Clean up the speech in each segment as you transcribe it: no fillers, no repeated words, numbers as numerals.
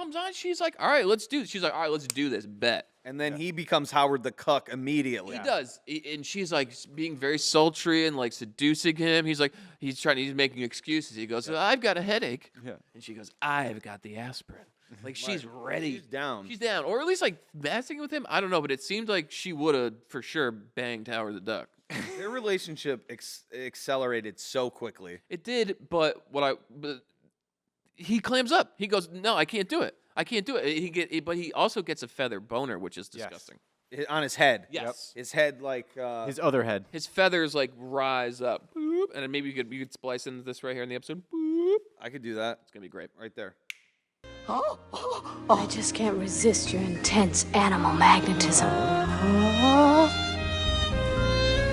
comes on. She's like, all right, let's do this. She's like, all right, let's do this. Bet. And then he becomes Howard the Cuck immediately. He does, and she's like being very sultry and like seducing him. He's like, he's making excuses. He goes, I've got a headache, and she goes, I've got the aspirin. Like she's ready. She's down. She's down, or at least like messing with him. I don't know, but it seemed like she would have for sure banged Howard the Duck. Their relationship accelerated so quickly. It did, but he clams up. He goes, no, I can't do it. I can't do it. But he also gets a feather boner, which is disgusting. On his head. Yes. His head, like his other head. His feathers like rise up, boop, and then maybe you could splice into this right here in the episode. Boop. I could do that. It's gonna be great. Right there. I just can't resist your intense animal magnetism.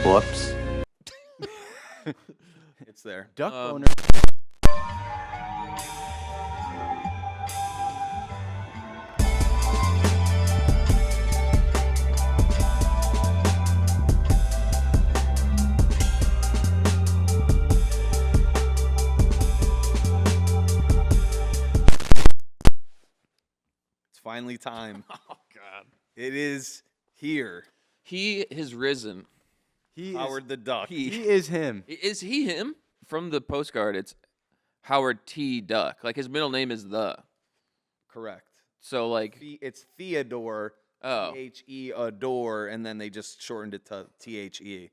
Whoops. It's there. Duck boner. Finally time. Oh God. It is here. He has risen. Howard the Duck. He is him. Is he him? From the postcard, it's Howard T. Duck. Like his middle name is the. Correct. So like It's Theodore. Oh. T-H-E adore, and then they just shortened it to T-H-E.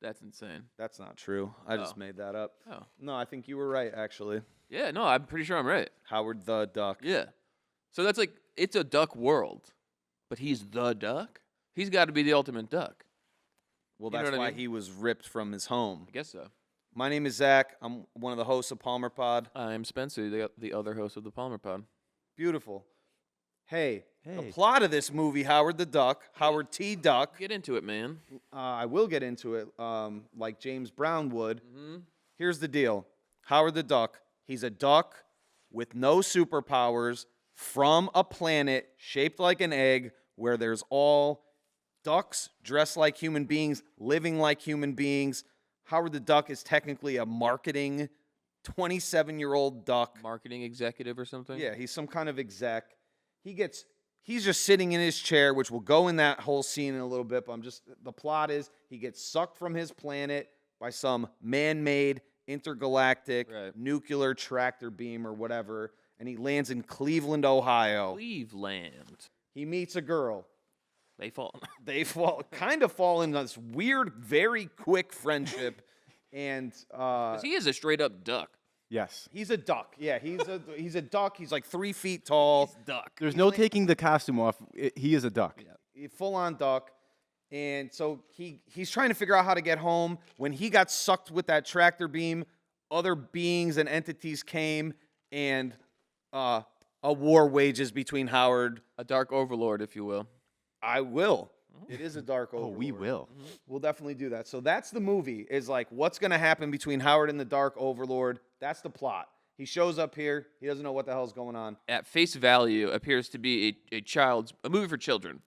That's insane. That's not true. I just made that up. Oh. No, I think you were right, actually. Yeah, no, I'm pretty sure I'm right. Howard the Duck. Yeah. So that's like, it's a duck world, but he's the duck? He's got to be the ultimate duck. Well, You know that's what I why mean? he was ripped from his home. I guess so. My name is Zach. I'm one of the hosts of Palmer Pod. I'm Spencer, the other host of the Palmer Pod. Beautiful. Hey, the plot of this movie, Howard the Duck, Howard T. Duck. Get into it, man. I will get into it like James Brown would. Mm-hmm. Here's the deal. Howard the Duck, he's a duck with no superpowers from a planet shaped like an egg where there's all ducks dressed like human beings, living like human beings. Howard the Duck is technically a marketing 27-year-old duck. Marketing executive or something? Yeah, he's some kind of exec. He's just sitting in his chair, which will go in that whole scene in a little bit, but the plot is he gets sucked from his planet by some man-made intergalactic nuclear tractor beam or whatever, and he lands in Cleveland, Ohio. Cleveland. He meets a girl. They fall. They kind of fall in this weird, very quick friendship, and 'Cause he is a straight-up duck. Yes. he's a duck. Yeah, he's a duck. He's like 3 feet tall. Duck. There's no taking the costume off. He is a duck. Full on duck. And so he's trying to figure out how to get home. When he got sucked with that tractor beam, other beings and entities came, and a war wages between Howard. A dark overlord, if you will. I will. It is a dark overlord. Oh, we will. We'll definitely do that. So that's the movie, is like what's going to happen between Howard and the dark overlord. That's the plot. He shows up here. He doesn't know what the hell's going on. At face value, appears to be a movie for children.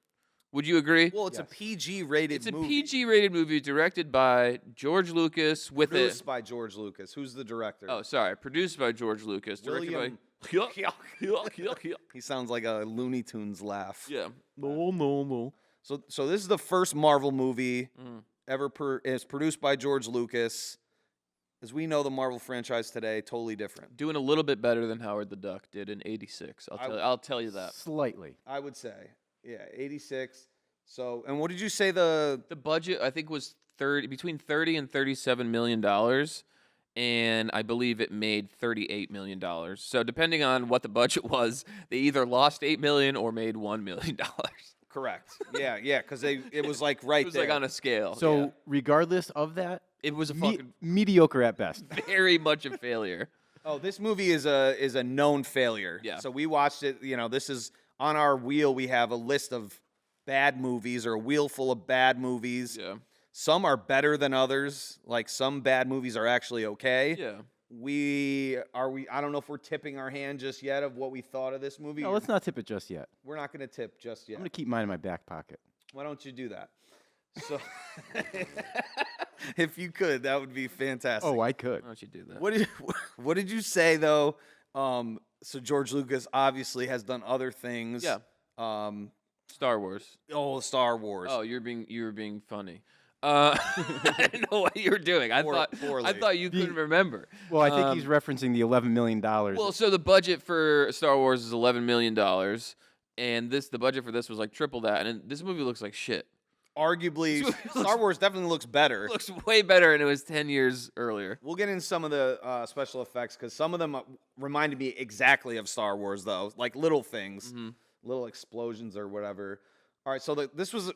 Would you agree? Well, it's a PG-rated It's a movie. PG-rated movie directed by George Lucas with Produced by George Lucas. Who's the director? Oh, sorry. Produced by George Lucas. Directed William- by... He sounds like a Looney Tunes laugh. Yeah. No. So this is the first Marvel movie ever. It's produced by George Lucas. As we know, the Marvel franchise today, totally different. Doing a little bit better than Howard the Duck did in '86. I'll tell you that. Slightly. I would say, yeah, 86. So, and what did you say the budget I think was between $30 and $37 million, and I believe it made $38 million. So depending on what the budget was, they either lost $8 million or made $1 million. Correct. Yeah, because it was like right It was there. like on a scale. So yeah. regardless of that, It was a fucking mediocre at best. very much a failure. Oh, this movie is a known failure. Yeah. So we watched it. This is on our wheel. We have a list of bad movies, or a wheel full of bad movies. Yeah. Some are better than others. Like some bad movies are actually okay. Yeah. I don't know if we're tipping our hand just yet of what we thought of this movie. No, let's not tip it just yet. We're not going to tip just yet. I'm going to keep mine in my back pocket. Why don't you do that? So, if you could, that would be fantastic. Oh, I could. Why don't you do that? What did you say though? So George Lucas obviously has done other things. Yeah. Star Wars. Star Wars. Oh, you were being funny. I didn't know what you were doing. I Poorly. thought you couldn't remember. Well, I think he's referencing the $11 million. Well, so the budget for Star Wars is $11 million, and the budget for this was like triple that, and this movie looks like shit. Arguably, Star Wars definitely looks better. It looks way better, and it was 10 years earlier. We'll get in some of the special effects because some of them reminded me exactly of Star Wars, though, like little things, little explosions or whatever. All right, so this was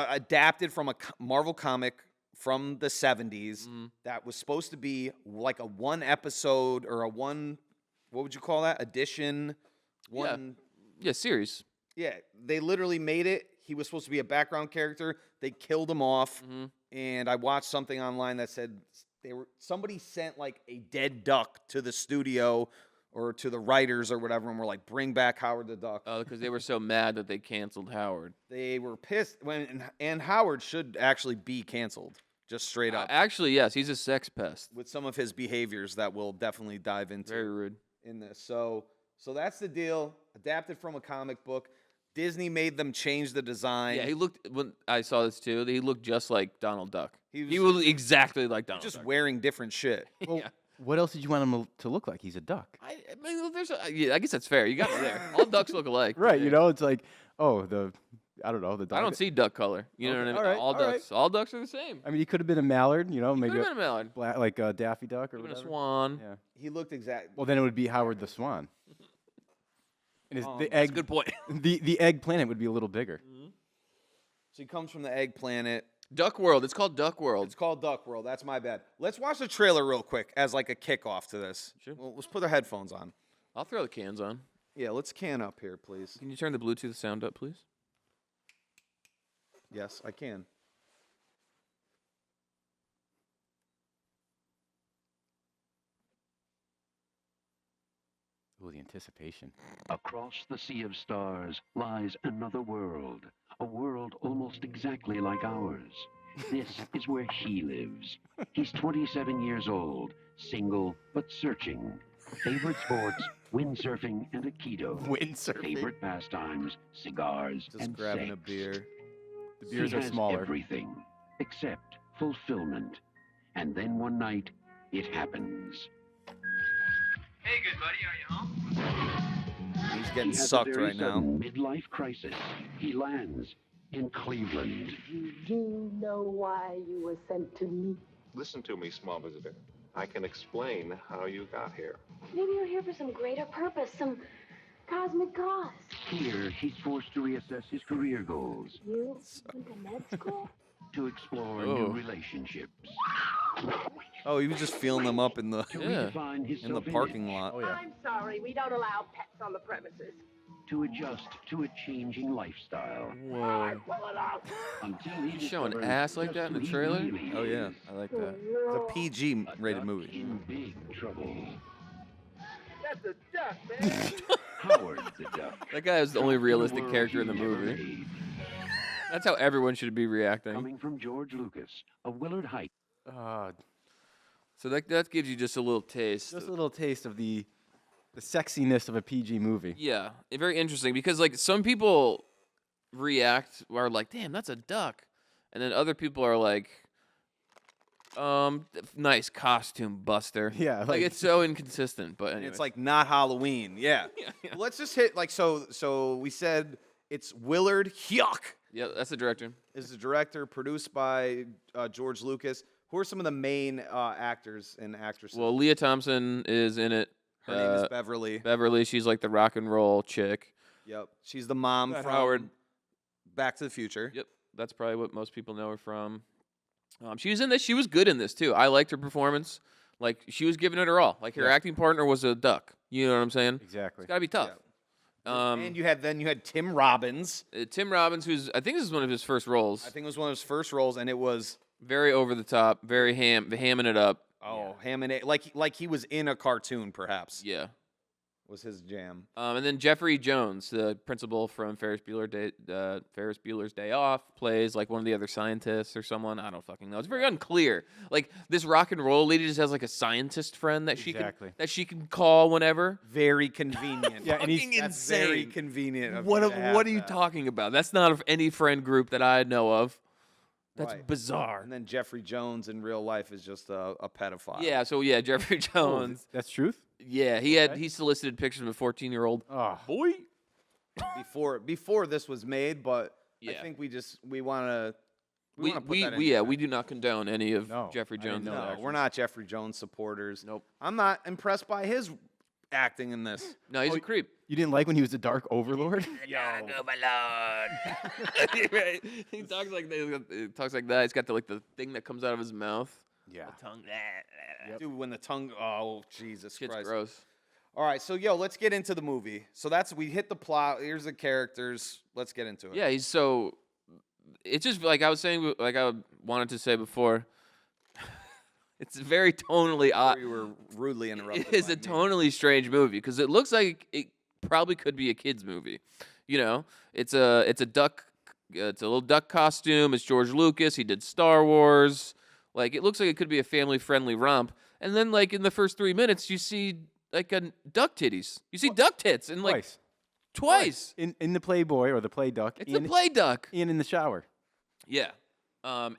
adapted from a Marvel comic from the 70s that was supposed to be like a one episode or a one, what would you call that? Edition? Yeah, series. Yeah, they literally made it. He was supposed to be a background character. They killed him off. And I watched something online that said somebody sent like a dead duck to the studio or to the writers or whatever, and were like, bring back Howard the Duck. Because they were so mad that they canceled Howard. They were pissed and Howard should actually be canceled, just straight up. Actually, yes, he's a sex pest. With some of his behaviors that we'll definitely dive into. Very rude. In this. So that's the deal. Adapted from a comic book. Disney made them change the design. Yeah, when I saw this too, he looked just like Donald Duck. He was exactly like Donald just Duck. wearing different shit. Well, what else did you want him to look like? He's a duck. I mean, I guess that's fair. You got me there. All ducks look alike. Right, it's like, I don't know, the dog. I don't see duck color. You know what I mean? All ducks are the same. I mean, he could have been a mallard, maybe Could have been a mallard. like a Daffy Duck or Even a whatever. swan. Yeah. He looked exact. Well, then it would be Howard the Swan. And the That's egg, a good point. the egg planet would be a little bigger. So he comes from the egg planet. Duck World. It's called Duck World. It's called Duck World. That's my bad. Let's watch the trailer real quick as like a kickoff to this. Sure. Well, let's put our headphones on. I'll throw the cans on. Yeah, let's can up here, please. Can you turn the Bluetooth sound up, please? Yes, I can. Ooh, the anticipation. Across the sea of stars lies another world, a world almost exactly like ours. This is where he lives. He's 27 years old, single but searching. Favorite sports, windsurfing and aikido. Windsurfing. Favorite pastimes, cigars Just and grabbing sex. a beer. The beers He are has smaller. everything except fulfillment. And then one night, it happens. Hey, good buddy, are you home? He's He getting has sucked a very right now. sudden midlife crisis. He lands in Cleveland. You do know why you were sent to me? Listen to me, small visitor. I can explain how you got here. Maybe you're here for some greater purpose, some cosmic cause. Here, he's forced to reassess his career goals, You went to med school? to explore Oh. new relationships, Oh, he was just feeling them up in the to Yeah. redefine his in the self-image, parking lot. Oh, yeah. I'm sorry, we don't allow pets on the premises. to adjust to a changing lifestyle. Whoa. Pull it out! Until he You showing discovers ass like just that in the who he trailer? really Oh, yeah. is. I like that. It's a PG A rated duck movie. in big trouble. That's a duck, man. Howard the Duck. That guy is the only realistic world character in the he never movie. made. That's how everyone should be reacting. Coming from George Lucas, a Willard Heights. So that gives you just a little taste. Just a little taste of the sexiness of a PG movie. Yeah, very interesting because like some people are like, "Damn, that's a duck," and then other people are like, nice costume, Buster." Yeah, like like- it's so inconsistent. But And anyway. it's like not Halloween. Yeah. Let's just hit like so we said it's Willard Hyuk yeah, that's the director. is the director, produced by George Lucas. Who are some of the main actors and actresses? Well, Leah Thompson is in it. her name is Beverly. Beverly. She's like the rock and roll chick. Yep. She's the mom Matt from Howard. Back to the Future. Yep, that's probably what most people know her from. She was in this. She was good in this too. I liked her performance. Like she was giving it her all. Like her Yeah. acting partner was a duck. You know what I'm saying? Exactly. It's gotta be tough. And you had Tim Robbins. Tim Robbins, who's I think this is one of his first roles. I think it was one of his first roles, and it was Very over the top, very hamming it up. ham and egg, like he was in a cartoon, perhaps. Yeah, was his jam. And then Jeffrey Jones, the principal from Ferris Bueller's Day Off, plays like one of the other scientists or someone. I don't fucking know. It's very unclear. Like this rock and roll lady just has like a scientist friend that Exactly. she can call whenever. Very convenient. Yeah, and he's Fucking That's very insane. convenient. Of What you to have what are you that. talking about? That's not of any friend group that I know of. That's Right. bizarre. And then Jeffrey Jones in real life is just a pedophile. Yeah, so yeah, Jeffrey Jones. That's truth? Yeah, he solicited pictures of a 14-year-old Oh. boy. Before this was made, but Yeah. I think we want to We put we, that in we yeah, there. we do not condone any of No, Jeffrey I didn't Jones' know that. No, actions. we're not Jeffrey Jones supporters. Nope. I'm not impressed by his acting in this. No, he's a creep. You didn't like when he was the Dark Overlord? He talks like that. He talks like that. He's got the thing that comes out of his mouth. Yeah. Tongue. Dude, when the tongue, oh Jesus Shit's Christ. gross. All right, so let's get into the movie. So we hit the plot. Here's the characters. Let's get into it. Yeah, he's so. It's just like I was saying, like I wanted to say before. It's very tonally odd. We were rudely interrupted. It is by a me. tonally strange movie because it looks like it probably could be a kids movie. You know, it's a duck. It's a little duck costume. It's George Lucas. He did Star Wars. Like it looks like it could be a family-friendly romp. And then, like in the first 3 minutes, you see like a duck titties. You see duck tits, and like twice. In the Playboy or the Play Duck. It's a play duck. And in the shower. Yeah.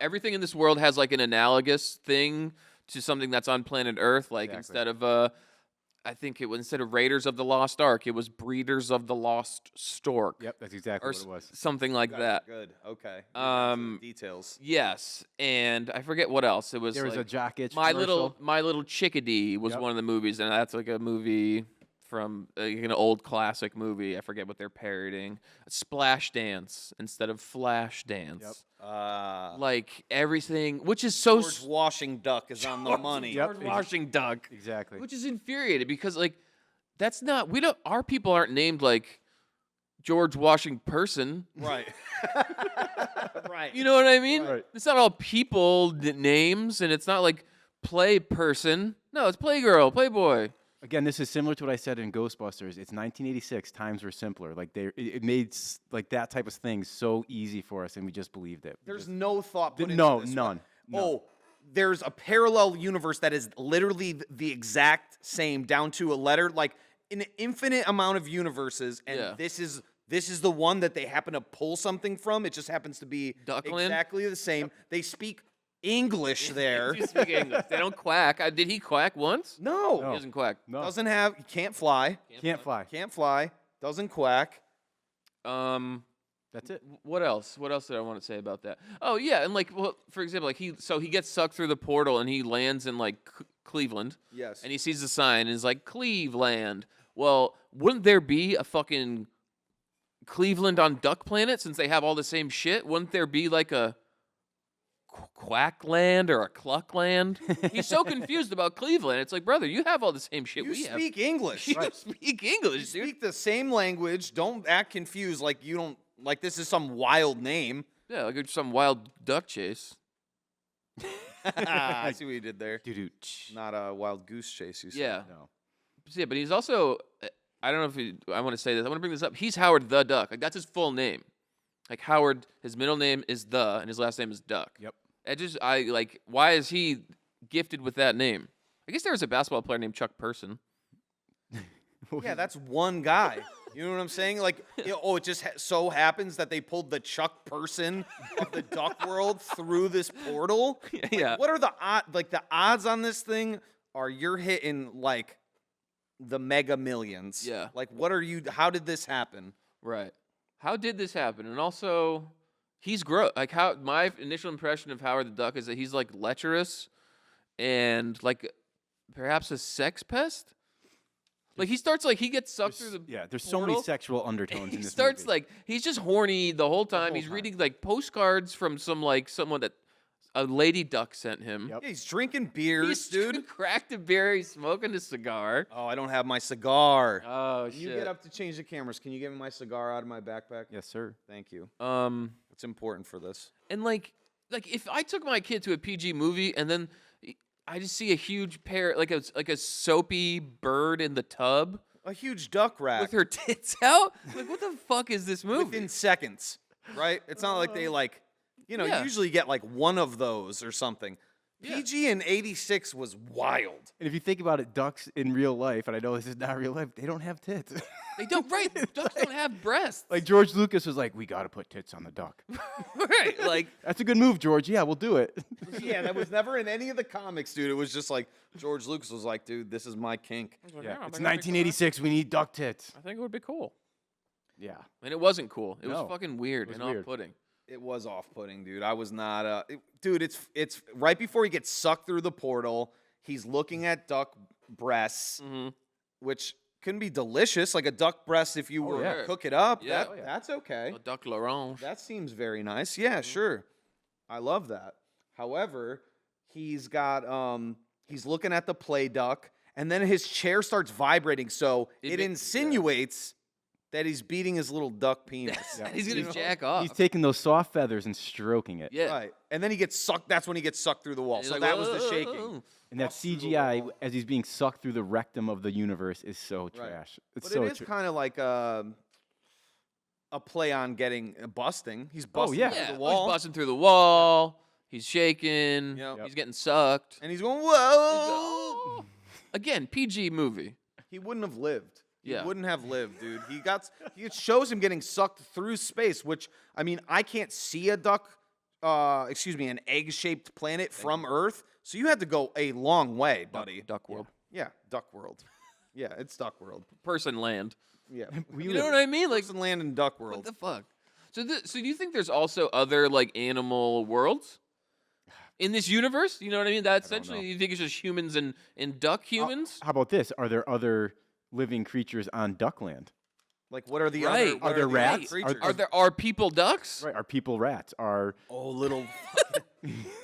Everything in this world has like an analogous thing to something that's on planet Earth. Like Exactly. instead of I think it was instead of Raiders of the Lost Ark, it was Breeders of the Lost Stork. Yep, that's exactly Or what it was. something like that. Good. Okay. Details. Yes, and I forget what else. It was There was like a Jock Itch My commercial. Little Chickadee was Yep. one of the movies, and that's like a movie from an old classic movie. I forget what they're parodying. Splash Dance instead of Flash Dance. Like everything, which is so George Washing Duck is on the money. Yep. George Washing Duck. Exactly. Which is infuriating because like that's not our people aren't named like George Washing Person. Right. Right. You know what I mean? Right. It's not all people names, and it's not like play person. No, it's Playgirl, Playboy. Again, this is similar to what I said in Ghostbusters. It's 1986. Times were simpler. Like it made like that type of thing so easy for us, and we just believed it. There's no thought put into no, this. none. Oh, there's a parallel universe that is literally the exact same down to a letter, like an infinite amount of universes, and Yeah. this is the one that they happen to pull something from. It just happens to be Duckland? exactly the same. They speak English there. You speak English. They don't quack. Did he quack once? No, He doesn't quack. No, doesn't have. Can't fly. can't fly. Can't fly. Doesn't quack. That's it. What else? What else did I want to say about that? Oh yeah, and like, well, for example, like he gets sucked through the portal and he lands in like Cleveland. Yes. And he sees the sign and is like Cleveland. Well, wouldn't there be a fucking Cleveland on Duck Planet since they have all the same shit? Wouldn't there be like a Quackland or a Cluckland? He's so confused about Cleveland. It's like, brother, you have all the same shit You we have. speak English. You speak English, You dude. speak the same language. Don't act confused like you don't like this is some wild name. Yeah, like it's some wild duck chase. I see what you did there. Dude, Not a wild goose chase, you said. Yeah. no. Yeah, but he's also, I don't know if I want to say this. I want to bring this up. He's Howard the Duck. Like, that's his full name. Like, Howard, his middle name is The, and his last name is Duck. Yep. Why is he gifted with that name? I guess there was a basketball player named Chuck Person. Yeah, that's one guy. You know what I'm saying? Like, it just so happens that they pulled the Chuck Person of the duck world through this portal. Like, Yeah. what are the odds on this thing? Are you're hitting like the mega millions? Yeah. Like, what are you? How did this happen? Right. How did this happen? And also, he's gross. Like, how my initial impression of Howard the Duck is that he's like lecherous and like perhaps a sex pest. Like he gets sucked through the There's so many portal. sexual undertones in He this starts movie. like he's just horny the whole time. whole He's time. reading like postcards from someone that a lady duck sent him. Yep. Yeah, he's drinking beers, He's dude. cracked a beer. He's smoking a cigar. Oh, I don't have my cigar. Oh Can you shit. get up to change the cameras? Can you give me my cigar out of my backpack? Yes, sir. Thank you. And It's important for this. like if I took my kid to a PG movie and then I just see a huge pair like a soapy bird in the tub. A huge duck rack. with her tits out. Like, what the fuck is this movie? Within seconds, right? It's not like they like, you Yeah. usually get like one of those or something. Yeah. PG in '86 was wild. And if you think about it, ducks in real life, and I know this is not real life, they don't have tits. They don't. Right? Ducks don't have breasts. Like George Lucas was like, we got to put tits on the duck. right? Like, That's a good move, George. Yeah, we'll do it. Yeah, that was never in any of the comics, dude. It was just like George Lucas was like, dude, this is my kink. Yeah, it's 1986. We need duck tits. I think it would be cool. Yeah. And it wasn't cool. It No. was fucking weird It was and weird. off-putting. It was off-putting, dude. I was not. Dude, it's right before he gets sucked through the portal. He's looking at duck breasts, which can be delicious, like a duck breast if you were yeah. to cook it up. Yeah. That's okay. A duck l'orange. That seems very nice. Yeah, sure. I love that. However, he's got he's looking at the play duck, and then his chair starts vibrating, so it insinuates that he's beating his little duck penis. He's gonna jack off. He's taking those soft feathers and stroking it. yeah. Right. And then he gets sucked. That's when he gets sucked through the wall. He's So like, that was the "Whoa." shaking. And that Off through the CGI wall. as he's being sucked through the rectum of the universe is so trash. It's But so it is kind of like a play on getting busting. He's busting yeah. through Yeah. the He's wall. busting through the wall. He's shaking. Yep. He's getting sucked. And he's going, whoa. Again, PG movie. He wouldn't have lived. Yeah. He wouldn't have lived, dude. It shows him getting sucked through space, which, I mean, I can't see a duck, an egg-shaped planet from Earth. So you had to go a long way, buddy. Duck World. Yeah, Duck World. Yeah, it's Duck World. Person land. Yeah. You know what I mean? Like, Person land in Duck what World. the fuck? So do you think there's also other like animal worlds in this universe? You know what I mean? That essentially, you think it's just humans and duck humans? How about this? Are there other living creatures on Duckland? Like, what are the Right. other? Are what there the rats? other creatures? Are people ducks? Right. Are people rats? Are little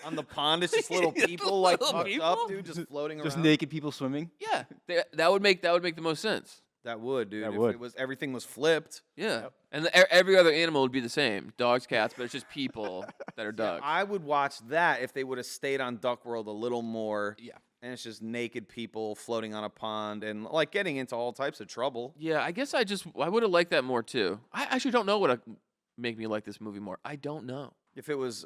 on the pond? It's just little people like Little fucked people? up, dude, just floating just around. naked people swimming? Yeah, that would make the most sense. That would, dude. That if would. it was everything was flipped. Yeah, and every other animal would be the same: dogs, cats, but it's just people that are ducks. I would watch that if they would have stayed on Duck World a little more. Yeah. And it's just naked people floating on a pond and like getting into all types of trouble. Yeah, I guess I would have liked that more too. I actually don't know what would make me like this movie more. I don't know. If it was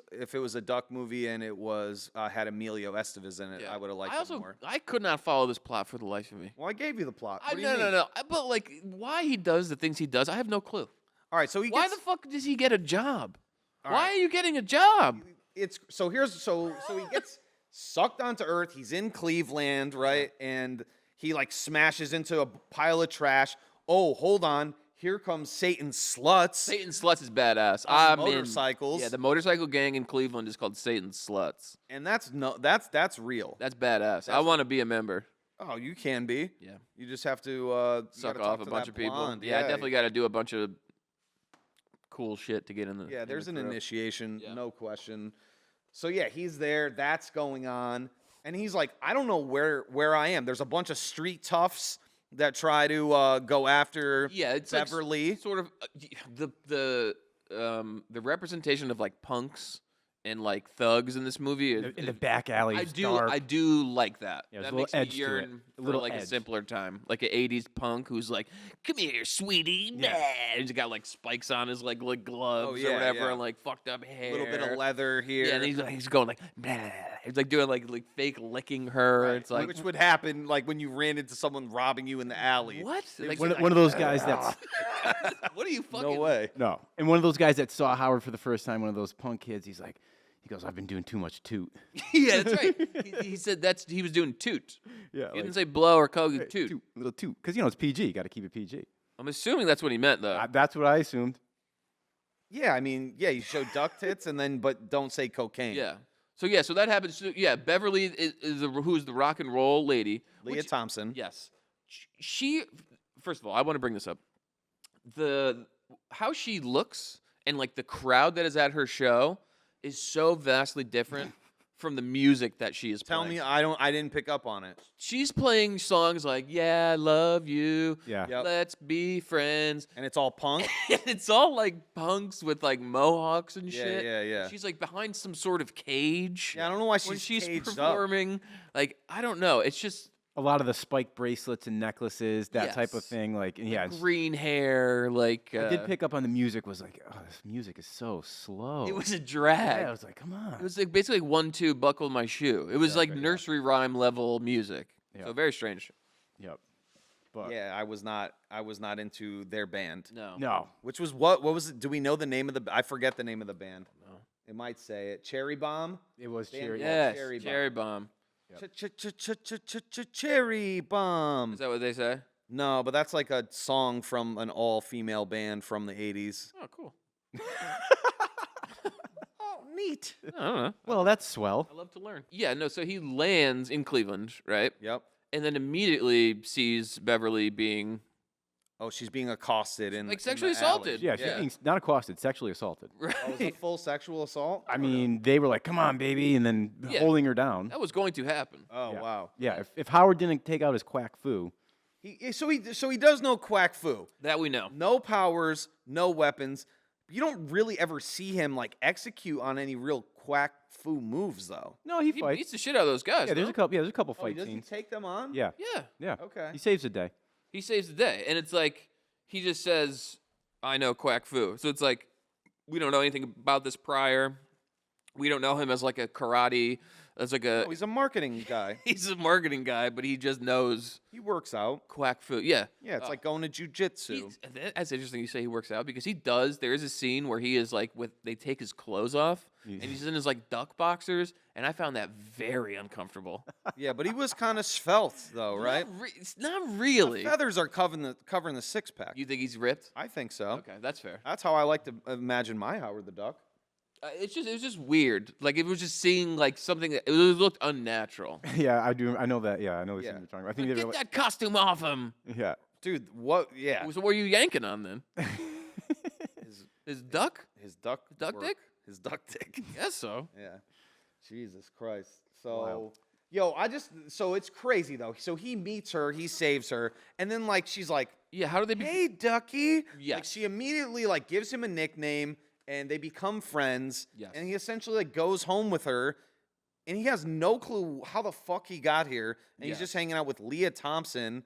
a duck movie and it was had Emilio Estevez in it, I would have liked it more. I could not follow this plot for the life of me. Well, I gave you the plot. What do you No, mean? no, no. But like, why he does the things he does, I have no clue. All right, so he Why gets, the fuck does he get a job? All Why right. are you getting a job? it's so he gets sucked onto Earth. He's in Cleveland, right? And he like smashes into a pile of trash. Oh, hold on. Here comes Satan's sluts. Satan Sluts is badass. On I'm in. motorcycles. Yeah, the motorcycle gang in Cleveland is called Satan Sluts. And that's real. That's badass. I want to be a member. Oh, you can be. Yeah. You just have to you Suck gotta off talk a to bunch that of people. blonde. Yeah, I definitely got to do a bunch of cool shit to get in the. Yeah, in there's the an crew. initiation, Yeah. no question. So yeah, he's there. That's going on, and he's like, I don't know where I am. There's a bunch of street toughs that try to go after Yeah, it's Beverly. like sort of the representation of like punks and like thugs in this movie. In the back alley. I do like that. Yeah, there's That a little makes me edge to it. yearn A for little like a edge. simpler time, like an '80s punk who's like, "Come here, sweetie," Yeah. and he's got like spikes on his like gloves Oh, yeah, or whatever, yeah. and like fucked up hair. A little bit of leather here. Yeah, and he's going like, "Blah." He's like doing like fake licking her. Right, It's like, which would happen like when you ran into someone robbing you in the alley. what? Like, One of those guys that's what are you fucking? No way. no, and one of those guys that saw Howard for the first time. One of those punk kids. He goes, I've been doing too much toot. Yeah, that's right. He said he was doing toot. Yeah, He didn't say blow or coke. Toot. little toot, because it's PG. You got to keep it PG. I'm assuming that's what he meant though. That's what I assumed. Yeah, I mean, yeah, you show duck tits but don't say cocaine. Yeah. So that happens. So, yeah, Beverly is who's the rock and roll lady. Leah Thompson. Yes. She. First of all, I want to bring this up. How she looks and like the crowd that is at her show is so vastly different from the music that she is Tell playing. me, I didn't pick up on it. She's playing songs like "Yeah, I Love You," Yeah. Yep. "Let's Be Friends." And it's all punk. It's all like punks with like mohawks and Yeah, shit. yeah. She's like behind some sort of cage. Yeah, I don't know why when she's she's caged up. performing. Like, I don't know. It's just a lot of the spike bracelets and necklaces, that type of Yes. thing. Like, and yeah, green hair, like I did pick up on the music. Was like, oh, this music is so slow. it was a drag. Yeah, I was like, come on. It was like basically 1-2 buckle my shoe. It was like nursery rhyme level music. Yeah. So very strange. Yep. But Yeah, I was not into their band. No. no, Which was what was it? Do we know the name of the I forget the name of the band. No. It might say it. Cherry Bomb? it was Band cherry. called Yes. Cherry Cherry bomb. Cherry Bomb. Is that what they say? No, but that's like a song from an all-female band from the 80s. Oh, cool. Oh, neat. I don't know. Well, that's swell. I love to learn. Yeah, no, so he lands in Cleveland, right? Yep. And then immediately sees Beverly being Oh, she's being accosted in Like in sexually the alley. assaulted. Yeah, she's being not accosted, sexually assaulted. right. Oh, is it full sexual assault? I mean, they were like, "Come on, baby," and then Yeah. holding her down. That was going to happen. Oh, Yeah. wow. Yeah, if Howard didn't take out his quack foo, So he does know quack fu. That we know. No powers, no weapons. You don't really ever see him like execute on any real quack fu moves though. no, he He fights. beats the shit out of those guys. Yeah, there's no? a couple. Yeah, there's a couple Oh, fight does he scenes. take them on? Yeah, Yeah. yeah. Okay. He saves the day. He saves the day. And it's like, he just says, I know Quack Fu. So it's like, we don't know anything about this prior. We don't know him as like a karate, as like a, Oh, he's a marketing guy. he's a marketing guy, but he just knows He works out. Quack Fu. Yeah. Yeah, it's Oh. like going to jujitsu. He's- That's interesting you say he works out because he does. There is a scene where he is like, they take his clothes off and he's in his like duck boxers. And I found that very uncomfortable. Yeah, but he was kind of svelte though, right? It's not really. Feathers are covering the six pack. You think he's ripped? I think so. Okay, that's fair. That's how I like to imagine my Howard the Duck. It was just weird. Like it was just seeing like something that it looked unnatural. Yeah, I do. I know that. Yeah, I know the Yeah. scene you're talking about. I think Like, they were get like, that costume off him. yeah. Dude, what? Yeah. So what are you yanking on then? His duck? His duck. Duck work. dick? His duck dick. Guess so. Yeah. Jesus Christ. So, yo, so it's crazy though. So he meets her, he saves her, and then like she's like, Yeah. How do they? "Hey, Ducky." Like Yes. she immediately like gives him a nickname, and they become friends. Yes. And he essentially like goes home with her, and he has no clue how the fuck he got here, and he's just Yes. hanging out with Leah Thompson,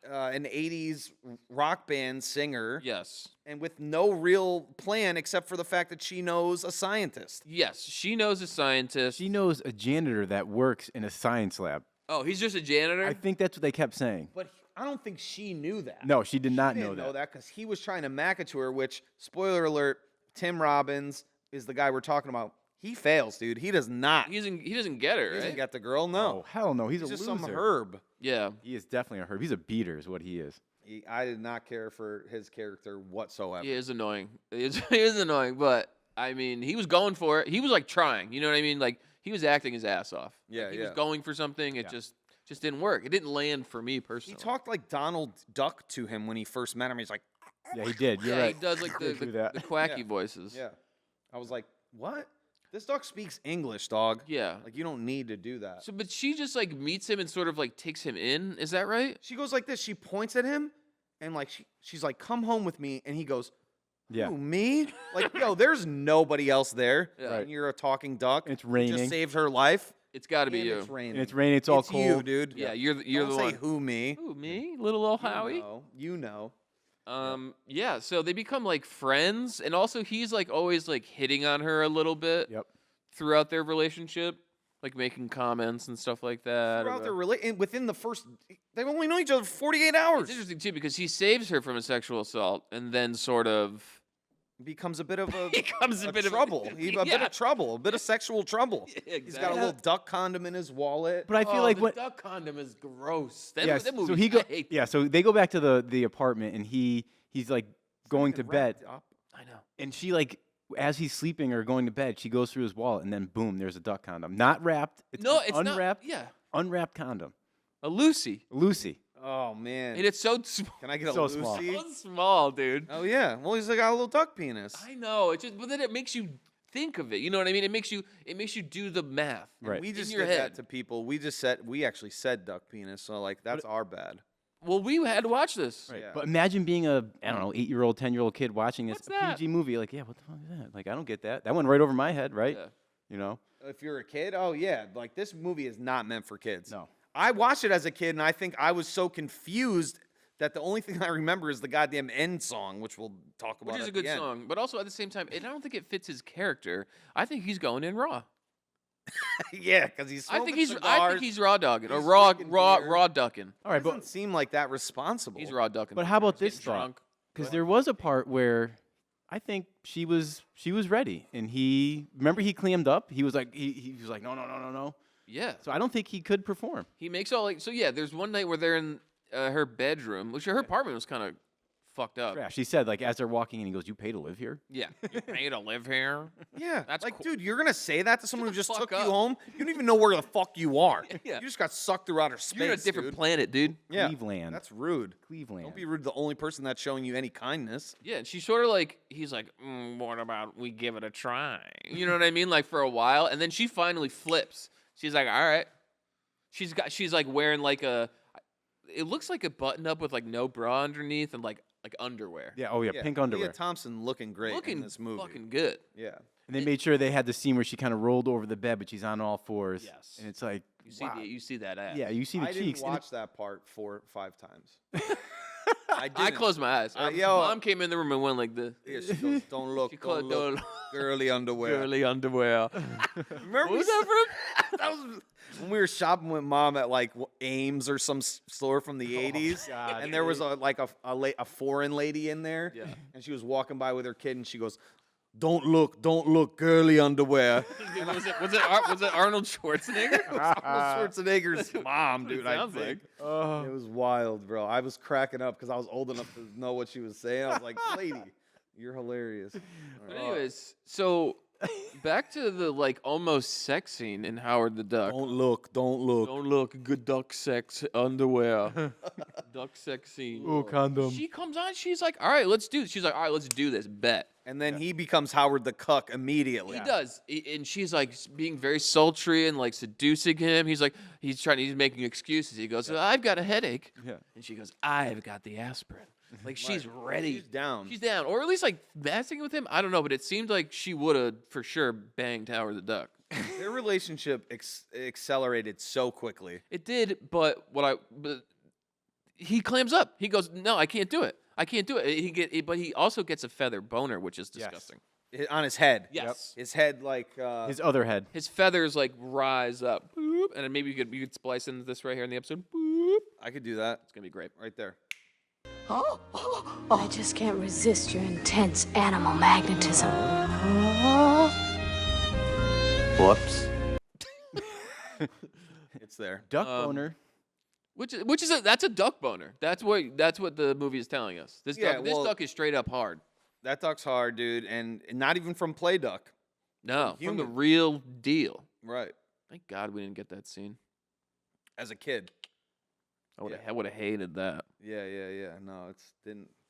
an '80s rock band singer. Yes. And with no real plan except for the fact that she knows a scientist. Yes. She knows a scientist. She knows a janitor that works in a science lab. Oh, he's just a janitor. I think that's what they kept saying. But I don't think she knew that. No, she did not She know didn't that. know that because he was trying to mack it to her, which, spoiler alert, Tim Robbins is the guy we're talking about. He fails, dude. He does not. He doesn't get her. He doesn't Right? get the girl, Oh, no. hell no. He's a just loser. some herb. Yeah. He is definitely a herb. He's a beater is what he is. I did not care for his character whatsoever. He is annoying. He is annoying, but I mean, he was going for it. He was like trying. You know what I mean? Like he was acting his ass off. Like, Yeah, he yeah. was going for something. It Yeah. just didn't work. It didn't land for me He personally. talked like Donald Duck to him when he first met him. He's like, Yeah, he did. You're Yeah, right. he does like He did do that. the quacky Yeah. voices. yeah. I was like, what? This duck speaks English, dog. Yeah. Like, you don't need to do that. So, but she just like meets him and sort of like takes him in. Is that right? She goes like this. She points at him, and like she's like, "Come home with me." And he goes, Yeah. "Who, me?" Like, yo, there's nobody else there. Yeah. And you're a talking duck. It's who raining. Just saved her life. It's got to be and you. It's raining. And it's raining. It's all It's cold. you, dude. Yeah, you're Don't the say one. who, me. Who, me? Little old Howie. You know. Yeah, so they become like friends, and also he's like always like hitting on her a little bit Yep. throughout their relationship, like making comments and stuff like that. Throughout about- their within the first, they've only known each other for 48 hours. It's interesting too because he saves her from a sexual assault and then sort of Becomes a bit of a, becomes a bit of trouble. A bit Yeah. of trouble. A bit of sexual trouble. Yeah, He's got a exactly. little duck condom in his wallet. But I feel Oh, like the what duck condom is gross. That, yes, that movie. so he so they go back to the apartment and he's like going to bed Wrapped up. I know. and she like as he's sleeping or going to bed, she goes through his wallet and then boom, there's a duck condom. Not wrapped. It's No, an it's unwrapped. not. Yeah, Unwrapped condom. a Lucy, Lucy. Oh man. and it's so small. Can I get a So Lucy? small. So small, dude. Oh yeah. Well, he's got a little duck penis. I know. It just, but then it makes you think of it. You know what I mean? It makes you do the math. Right. We just in your did head. that to people. We actually said duck penis. So like that's our bad. Well, we had to watch this. Right. Yeah. But imagine being a, I don't know, 8-year-old, 10-year-old kid watching this What's that? PG movie. Like, yeah, what the fuck is that? Like, I don't get that. That went right over my head, right? Yeah. You know? If you're a kid, oh yeah, like this movie is not meant for kids. No. I watched it as a kid, and I think I was so confused that the only thing I remember is the goddamn end song, which we'll talk about. Which is at a good the end. song, but also at the same time, I don't think it fits his character. I think he's going in raw. Yeah, because he's. I think Cigars. he's raw dogging or he's raw drinking raw beer. raw ducking. All right, Doesn't but seem like that responsible. He's raw ducking. but for how sure. about He's this getting thought? drunk. Because there was a part where I think she was ready, and he clammed up. He was like he was like no. Yeah. So I don't think he could perform. He makes all like so. Yeah. There's one night where they're in her bedroom, which her apartment was kind of fucked up. Trash. He said like as they're walking in, he goes, "You pay to live here." Yeah. You pay to live here. Yeah, That's like, cool. dude, you're gonna say that to someone Shut who the just fuck took up. you home? You don't even know where the fuck you are. Yeah. You just got sucked through outer space. You're in a different dude. planet, dude. Yeah, Cleveland. that's rude. Cleveland. Don't be rude to the only person that's showing you any kindness. Yeah, and she's sort of like he's like, what about we give it a try? You know what I mean? Like for a while, and then she finally flips. She's like, all right. She's like wearing like it looks like a button up with like no bra underneath and like underwear. Yeah. Oh yeah. Pink underwear. Leah Thompson looking great Looking in this movie. fucking good. Yeah. And they made sure they had the scene where she kind of rolled over the bed, but she's on all fours. Yes. And it's like, wow. You see that ass. Yeah, you see the I cheeks. didn't and watch that part 4 or 5 times. I I didn't. closed my eyes. yo, Mom came in the room and went like this. Yeah, she goes, don't look, She don't called- look. don't- Girly underwear. Girly underwear. Remember What was that from? that was when we were shopping with mom at like Ames or some store from the 80s. God. And there was a foreign lady in there. Yeah. And she was walking by with her kid and she goes, don't look, girly underwear. was it Arnold Schwarzenegger? Arnold Schwarzenegger's mom, dude, I sounds think. like. It was wild, bro. I was cracking up because I was old enough to know what she was saying. I was like, lady, you're hilarious. But anyways, so back to the like almost sex scene in Howard the Duck. Don't look. Don't look, good duck sex underwear. Duck sex scene. Oh, condom. She comes on, she's like, all right, let's do this. She's like, all right, let's do this. Bet. And then he becomes Howard the Cuck immediately. He does. And she's like being very sultry and like seducing him. He's like, he's making excuses. He goes, I've got a headache. Yeah. And she goes, I've got the aspirin. Like she's ready. She's down. She's down. Or at least like messing with him. I don't know, but it seemed like she would have for sure banged Howard the Duck. Their relationship accelerated so quickly. It did, but he clams up. He goes, no, I can't do it. I can't do it. But he also gets a feather boner, which is Yes. disgusting. On his head. Yes. His head, like. His other head. His feathers like rise up, boop, and then maybe you could splice into this right here in the episode. Boop. I could do that. It's gonna be great. Right there. I just can't resist your intense animal magnetism. Whoops. It's there. Duck boner. That's a duck boner. That's what the movie is telling us. This Yeah, duck, duck is straight up hard. That duck's hard, dude. And not even from Play Duck. No, from the human. real deal. Right. Thank God we didn't get that scene. As a kid. I would have hated that. Yeah. No,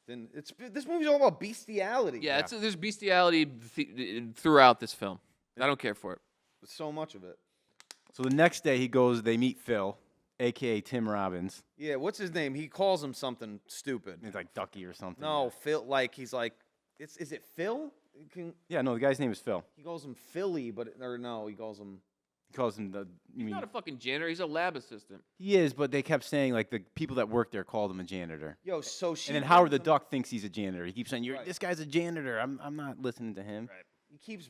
this movie's all about bestiality. Yeah, there's bestiality throughout this film. I don't care for it. So much of it. So the next day they meet Phil, a.k.a. Tim Robbins. Yeah, what's his name? He calls him something stupid. He's like Ducky or something. No, Phil, he's like, is it Phil? Yeah, no, the guy's name is Phil. He calls him Philly, he calls him. He calls him the. He's not a fucking janitor. He's a lab assistant. He is, but they kept saying like the people that work there called him a janitor. Yo, so she. And then Howard the brings him- Duck thinks he's a janitor. He keeps saying, Right. "This guy's a janitor." I'm not listening to him. Right. He keeps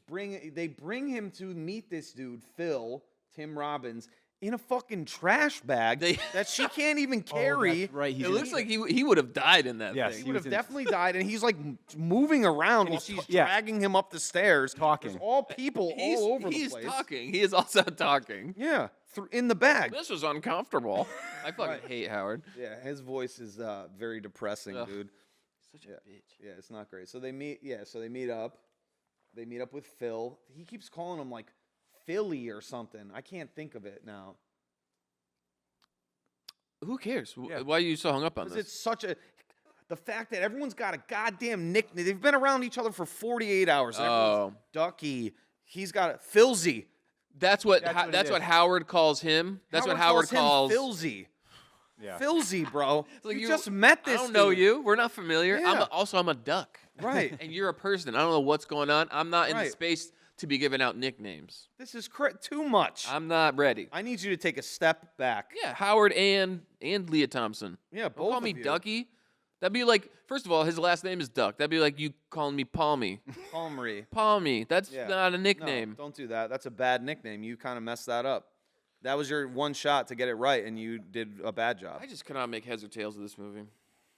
they bring him to meet this dude, Phil, Tim Robbins, in a fucking trash bag that she can't even carry. That's right. He's It in looks a- like he would have died in that Yes, thing. He would have was in- definitely died, and he's like moving around while she's yeah. dragging him up the stairs. Talking. There's all people all over the He's place. talking. He is also talking. Yeah, in the bag. This is uncomfortable. I fucking hate Howard. Yeah, his voice is very depressing, Ugh. dude. Such a bitch. Yeah, it's not great. So they meet. Yeah, so they meet up. They meet up with Phil. He keeps calling him like Philly or something. I can't think of it now. Who cares? Yeah. Why are you so hung up on Because this? it's such a. The fact that everyone's got a goddamn nickname. They've been around each other for 48 hours. and everyone's Oh. Ducky. He's got a Philzy. That's what That's what it is. Howard calls him. That's what Howard calls. him Philzy. Yeah. Philzy, bro. Like, you just met this I don't know dude. you. We're not familiar. Yeah. I'm a duck. Right. And you're a person. I don't know what's going on. I'm not in the Right. space to be giving out nicknames. This is too much. I'm not ready. I need you to take a step back. Yeah, Howard and Leah Thompson. Yeah, Don't both call of me you. Ducky. That'd be like, first of all, his last name is Duck. That'd be like you calling me Palmy. Palmery. Palmy. That's Yeah. not a No, nickname. don't do that. That's a bad nickname. You kind of messed that up. That was your one shot to get it right, and you did a bad job. I just cannot make heads or tails of this movie,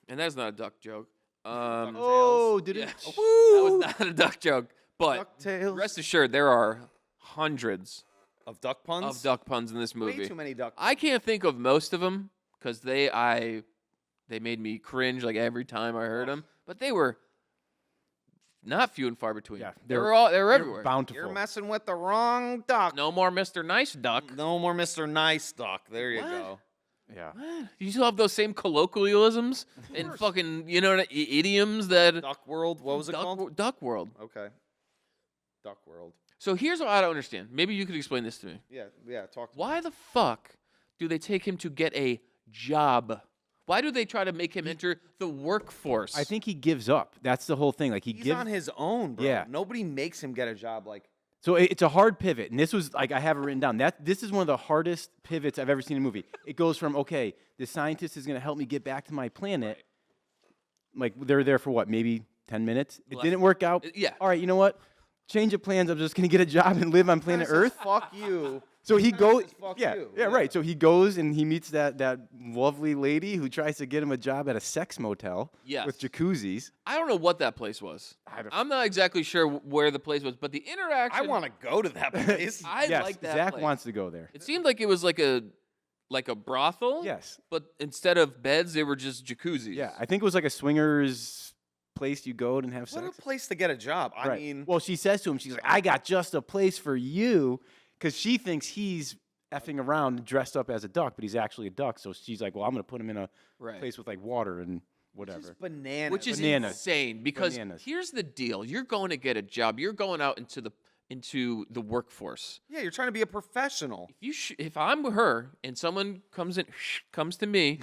and that's not a duck joke. Oh, did Yeah. it? That was not a duck joke. But DuckTales. rest assured, there are hundreds Of duck puns? of duck puns in this movie. Way too many duck I can't think of most of them because they made me cringe like every time I heard them. But they were not few and far between. Yeah, they were everywhere. Bountiful. You're messing with the wrong duck. No more Mr. Nice Duck. No more Mr. Nice Duck. There you What? go. Yeah. What? You still have those same colloquialisms and fucking idioms that Duck World. What was it called? Duck World. Okay. Duck World. So here's what I don't understand. Maybe you could explain this to me. Yeah. Talk to me. Why the fuck do they take him to get a job? Why do they try to make him enter the workforce? I think he gives up. That's the whole thing. Like he He's gives. on his own, bro. Yeah. Nobody makes him get a job like. So it's a hard pivot, and this was like I have it written down. This is one of the hardest pivots I've ever seen in a movie. It goes from okay, the scientist is going to help me get back to my planet. Like they're there for what, maybe 10 minutes? It Less. didn't work out. Yeah. All right, you know what? Change of plans. I'm just going to get a job and live on planet Earth. Fuck you. So he goes. fuck Yeah, you. yeah, right. So he goes and he meets that lovely lady who tries to get him a job at a sex motel Yes. with jacuzzis. I don't know what that place was. I'm not exactly sure where the place was, but the interaction. I want to go to that place. I yes, like that Zach place. wants to go there. It seemed like it was like a brothel. Yes. But instead of beds, they were just jacuzzis. Yeah, I think it was like a swingers place you go and have What sex. a place to get a job. I Right. mean, well, she says to him, she's like, "I got just a place for you," because she thinks he's effing around dressed up as a duck, but he's actually a duck. So she's like, "Well, I'm gonna put him in a Right. place with like water and which is whatever." bananas. Which is Bananas. insane because Bananas. here's the deal: you're going to get a job. You're going out into the workforce. Yeah, you're trying to be a professional. If I'm her and someone comes to me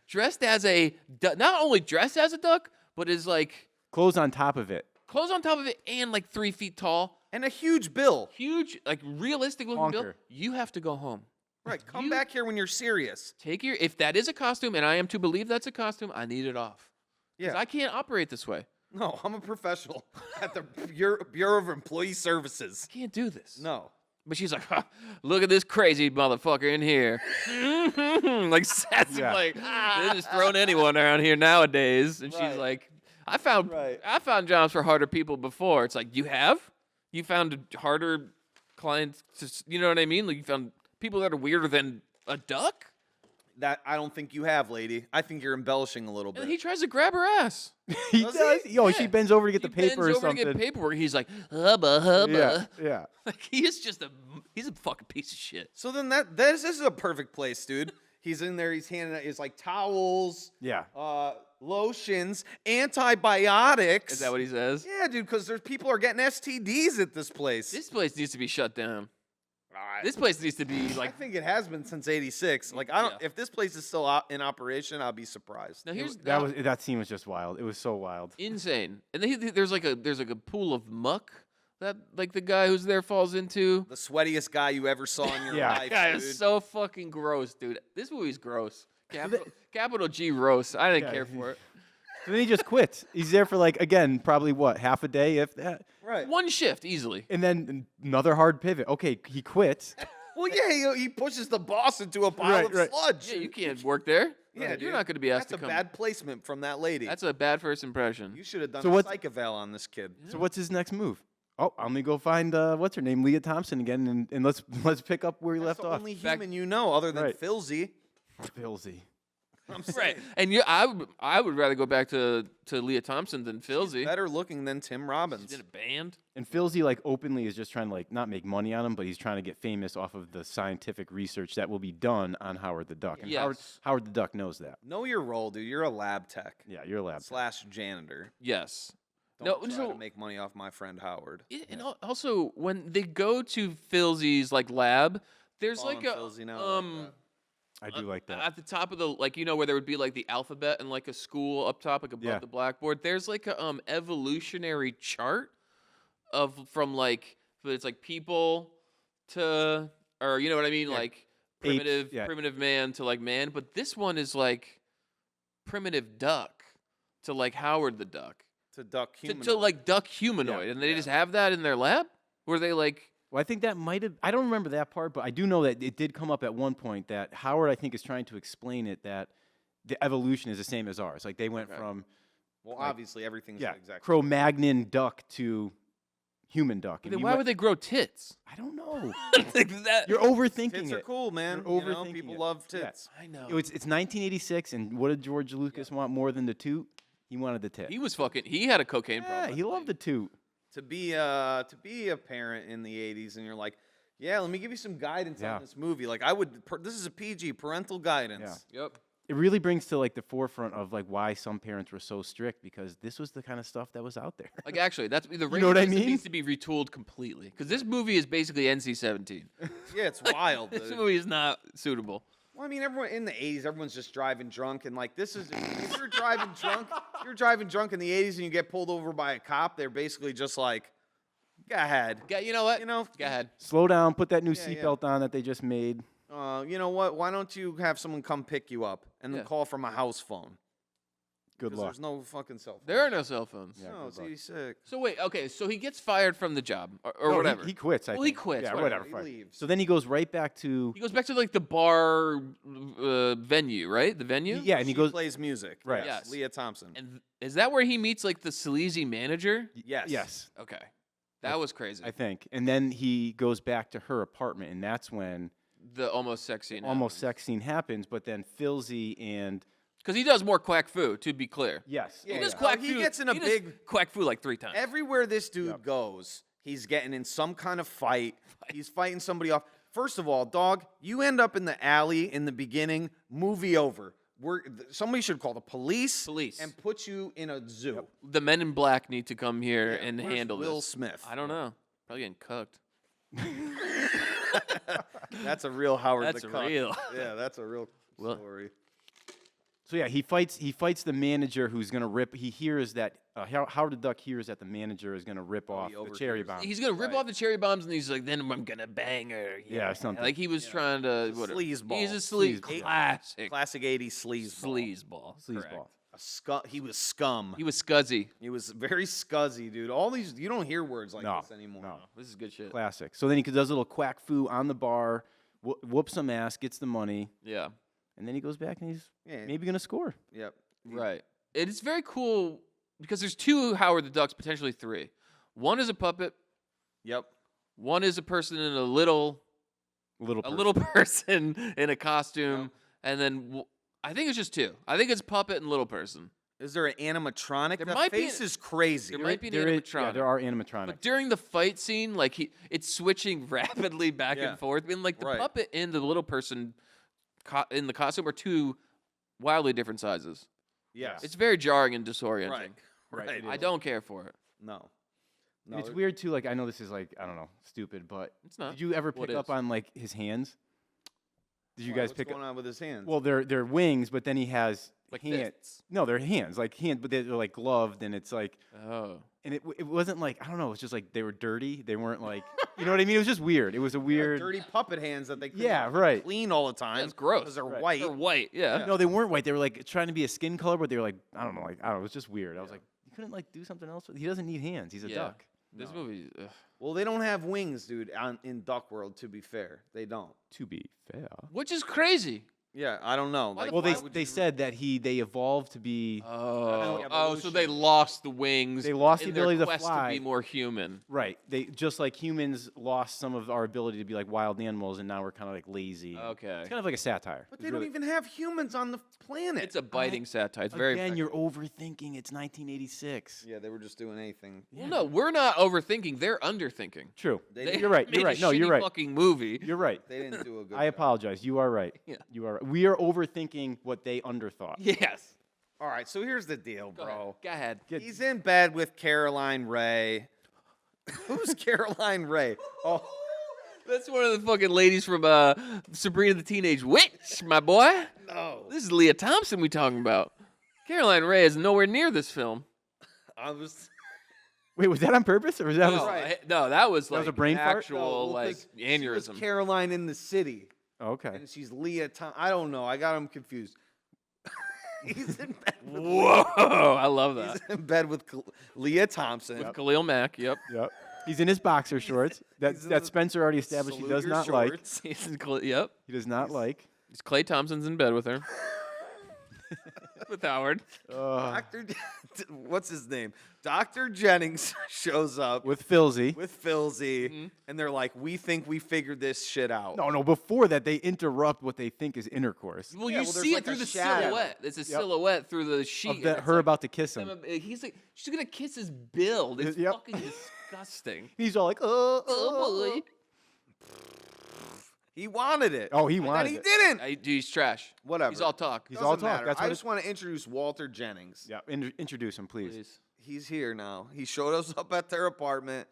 dressed as not only dressed as a duck, but is like Clothes on top of it. clothes on top of it and like 3 feet tall, And a huge bill. huge, like realistic looking build. Honker. You have to go home. Right. Come You- back here when you're serious. If that is a costume, and I am to believe that's a costume, I need it off. Because Yeah. I can't operate this way. No, I'm a professional at the Bureau of Employee Services. I can't do this. No. But she's like, look at this crazy motherfucker in here. Like, that's Yeah. like, they're just throwing anyone around here nowadays. And she's Right. like, I found jobs for harder people before. It's like, you have? You found harder clients, you know what I mean? Like, you found people that are weirder than a duck? That I don't think you have, lady. I think you're embellishing a little And bit. he tries to grab her ass. He Does does. he? Yo, Yeah. she bends over to get He the paper bends or over something. to get paperwork. He's like, hubba, hubba. Yeah, yeah. Like, he is just he's a fucking piece of shit. So then this is a perfect place, dude. He's in there. He's handing out his like towels, Yeah. lotions, antibiotics. Is that what he says? Yeah, dude. Because there's people are getting STDs at this place. This place needs to be shut down. I- This place needs to be I like. think it has been since '86. Like I don't. Yeah. If this place is still in operation, I'll be surprised. Now here's That scene was just wild. It was so wild. insane. And then there's like a pool of muck that like the guy who's there falls into. The sweatiest guy you ever saw in your Yeah. life, Guy dude. is so fucking gross, dude. This movie's gross. Capital G gross. I didn't Yeah. care for it. So then he just quits. He's there for like again, probably what, half a day, if that. Right. One shift easily. And then another hard pivot. Okay, he quits. Well, yeah, he pushes the boss into a pile of Right. sludge. Yeah, you can't work there. Yeah, You're dude. not going to be asked That's to a come. bad placement from that lady. That's a bad first impression. You should have done So a what's- psychoval on this kid. So what's his next move? Oh, I'm gonna go find what's her name, Leah Thompson again, and let's pick up where he That's left the off. only Back- human you know other than Right. Philzy. Filzy. I'm Right. saying, And I would rather go back to Leah Thompson than Philzy. better looking than Tim She's Robbins. in a band. And Filzy like openly is just trying to like not make money on him, but he's trying to get famous off of the scientific research that will be done on Howard the Duck. And Yes. Howard the Duck knows that. Know your role, dude. You're a lab tech Yeah, you're a lab. / janitor. Yes. Don't No, try so- to make money off my friend Howard. And also, when they go to Philzy's like lab, there's Call like him a Philzy now, I like that. I do like that. At the top of the like, where there would be like the alphabet and like a school up top, like above Yeah. the blackboard. There's like a evolutionary chart from like, but it's like people to, or you know what I mean, like primitive yeah. primitive man to like man. But this one is like primitive duck to like Howard the Duck To duck to, humanoid. to like duck humanoid, and they just have that in their lab. Were they like? Well, I think that might have. I don't remember that part, but I do know that it did come up at one point that Howard, I think, is trying to explain it that the evolution is the same as ours. Like they went from well, obviously everything's exactly. Cro-Magnon duck to human duck. Then why would they grow tits? I don't know. Like that. You're overthinking Tits it. are cool, man. You're You know, overthinking people it. love Yeah. tits. I know. It's 1986, and what did George Lucas want more than the toot? He wanted the tit. He was fucking. He had a cocaine yeah, problem. he loved the toot. To be a parent in the 80s and you're like, yeah, let me give you some guidance Yeah. on this movie. Like I would this is a PG, parental guidance. Yep. It really brings to like the forefront of like why some parents were so strict because this was the kind of stuff that was out there. Like actually, that's the know what I rating system mean? needs to be retooled completely because this movie is basically NC-17. Yeah, it's wild. This Dude. movie is not suitable. Well, I mean, everyone in the 80s, everyone's just driving drunk, and like this is if you're driving drunk in the 80s and you get pulled over by a cop, they're basically just like, go ahead. You know what? You know, Go ahead. Slow down, put that new Yeah, yeah. seatbelt on that they just made. You know what? Why don't you have someone come pick you up and then Yeah. call from a house phone? Good 'Cause luck. There's no fucking cell phone. There are no cell phones. Yeah, No, good it's luck. 86. So wait, okay, so he gets fired from the job or No, whatever. He quits. I Well, he think. quits, Yeah, whatever. whatever. He fine. leaves. So then he goes right back to He goes back to like the bar venue, right? The venue. yeah, and he She goes plays music. Right. Yes. Yes. Leah Thompson. And is that where he meets like the sleazy manager? Yes. yes, Okay, that was crazy. I think, and then he goes back to her apartment, and that's when The almost sex scene. almost sex scene happens. But then Philzy and because he does more quack fu. To be clear, yes, Yeah, he oh, does yeah. quack he fu. gets in a he does big- quack fu like 3 times. Everywhere this dude goes, he's getting in some kind of fight. He's fighting somebody off. First of all, dog, you end up in the alley in the beginning, movie over. Somebody should call the police, and put you in a zoo. The Men in Black need to come here Yeah, and where's handle Will this. Smith? I don't know. Probably getting cooked. That's a real Howard That's the Cuck. real. Yeah, that's a real Well- story. So yeah, he fights the manager who's gonna rip. He hears that Howard the Duck hears that the manager is gonna rip off he the cherry overhears. bomb. He's gonna rip Right. off the cherry bombs, and he's like, "Then I'm gonna bang her." Yeah, something. Like he was trying to whatever. sleazeball. He's a sleaze Sleazeball. classic Classic 80s sleazeball. sleazeball. correct. Sleazeball. He was scum. He was scuzzy. He was very scuzzy, dude. All these, you don't hear words like No, this anymore. no. This is good shit. Classic. So then he does a little quack foo on the bar, whoops some ass, gets the money, Yeah. and then he goes back and he's Yeah. maybe gonna score. Yep. Right. It is very cool because there's 2 Howard the Ducks, potentially 3. One is a puppet. Yep. One is a person in a little person in a costume, Yep. and then I think it's just 2. I think it's puppet and little person. Is there an animatronic? There That might be face an- is crazy. There might be an There is- animatronic. yeah, there are animatronics. But during the fight scene, like it's switching rapidly back Yeah. and forth. I mean, like the Right. puppet and the little person in the costume are 2 wildly different sizes. Yes. It's very jarring and disorienting. right. Right, Right. it I is. don't care for it. No. And it's weird too. Like I know this is like I don't know, stupid, but It's not. did you ever What pick up is? on like his hands? Did you Why, guys what's pick going up? on with his hands? Well, they're wings, but then he has Like hand. fists. No, they're hands, like hands, but they're like gloved, and it's like, Oh. and it wasn't like I don't know, it was just like they were dirty. They weren't like, you know what I mean? It was just weird. It was a Yeah, weird. dirty puppet hands that they couldn't Yeah, right. clean all the time. That's gross. Because they're Right. white. They're white. Yeah. No, they weren't white. They were like trying to be a skin color, but they were like I don't know, it was just weird. I was like, you couldn't like do something else. He doesn't need hands. He's a Yeah. duck. This movie. Ugh. Well, they don't have wings, dude. In Duck World, to be fair, they don't. To be fair. Which is crazy. Yeah, I don't know. Why Like, the Well, why fuck would they you- said that they evolved to be Oh, so they lost the wings. They lost the in their ability to quest fly. to be more human. right. They just like humans lost some of our ability to be like wild animals, and now we're kind of like lazy. Okay. It's kind of like a satire. But It's they don't really- even have humans on the planet. It's a biting satire. It's very. Again, you're overthinking. It's 1986. Yeah, they were just doing anything. Well, no, we're not overthinking. They're underthinking. True. They You're right. made You're a right. No, you're shitty right. Fucking movie. You're right. They didn't do a good I job. apologize. You are right. Yeah. You are right. We are overthinking what they underthought. Yes. All right, so here's the deal, Go bro. ahead. He's in bed with Caroline Ray. Who's Caroline Ray? Oh, That's one of the fucking ladies from Sabrina the Teenage Witch, my boy. No. This is Leah Thompson we talking about. Caroline Rhea is nowhere near this film. I was. Wait, was that on purpose or was that? No, Was, no, that was That like was a brain fart? actual No, well, like 'cause She was aneurysm. Caroline in the City, oh, okay. and she's Leah. I don't know. I got him confused. He's in bed. With Whoa, I love He's that. in bed with Leah Thompson. Khalil Mack, yep. Yep. He's in his boxer shorts. That he's in that the Spencer already established he Salute does your not like. shorts. He's in yep. He does not like. He's Clay Thompson's in bed with her. With Howard. Dr. What's his name? Dr. Jennings shows up With Filzy. with Filzy, and they're like, "We think we figured this shit out." No, before that, they interrupt what they think is intercourse. Well, Yeah, you well, there's see like it through a the shadow. silhouette. It's a silhouette through the sheet. Of and that, it's her like, about to kiss him. he's like, she's gonna kiss his build. It's Yep. fucking disgusting. He's all like, Oh boy. He wanted it. Oh, he And wanted then he it. didn't. He's trash. Whatever. He's all talk. He's Doesn't all talk. matter. That's I what just want to introduce Walter Jennings. Yeah, introduce him, please. Please. He's here now. He showed us up at their apartment.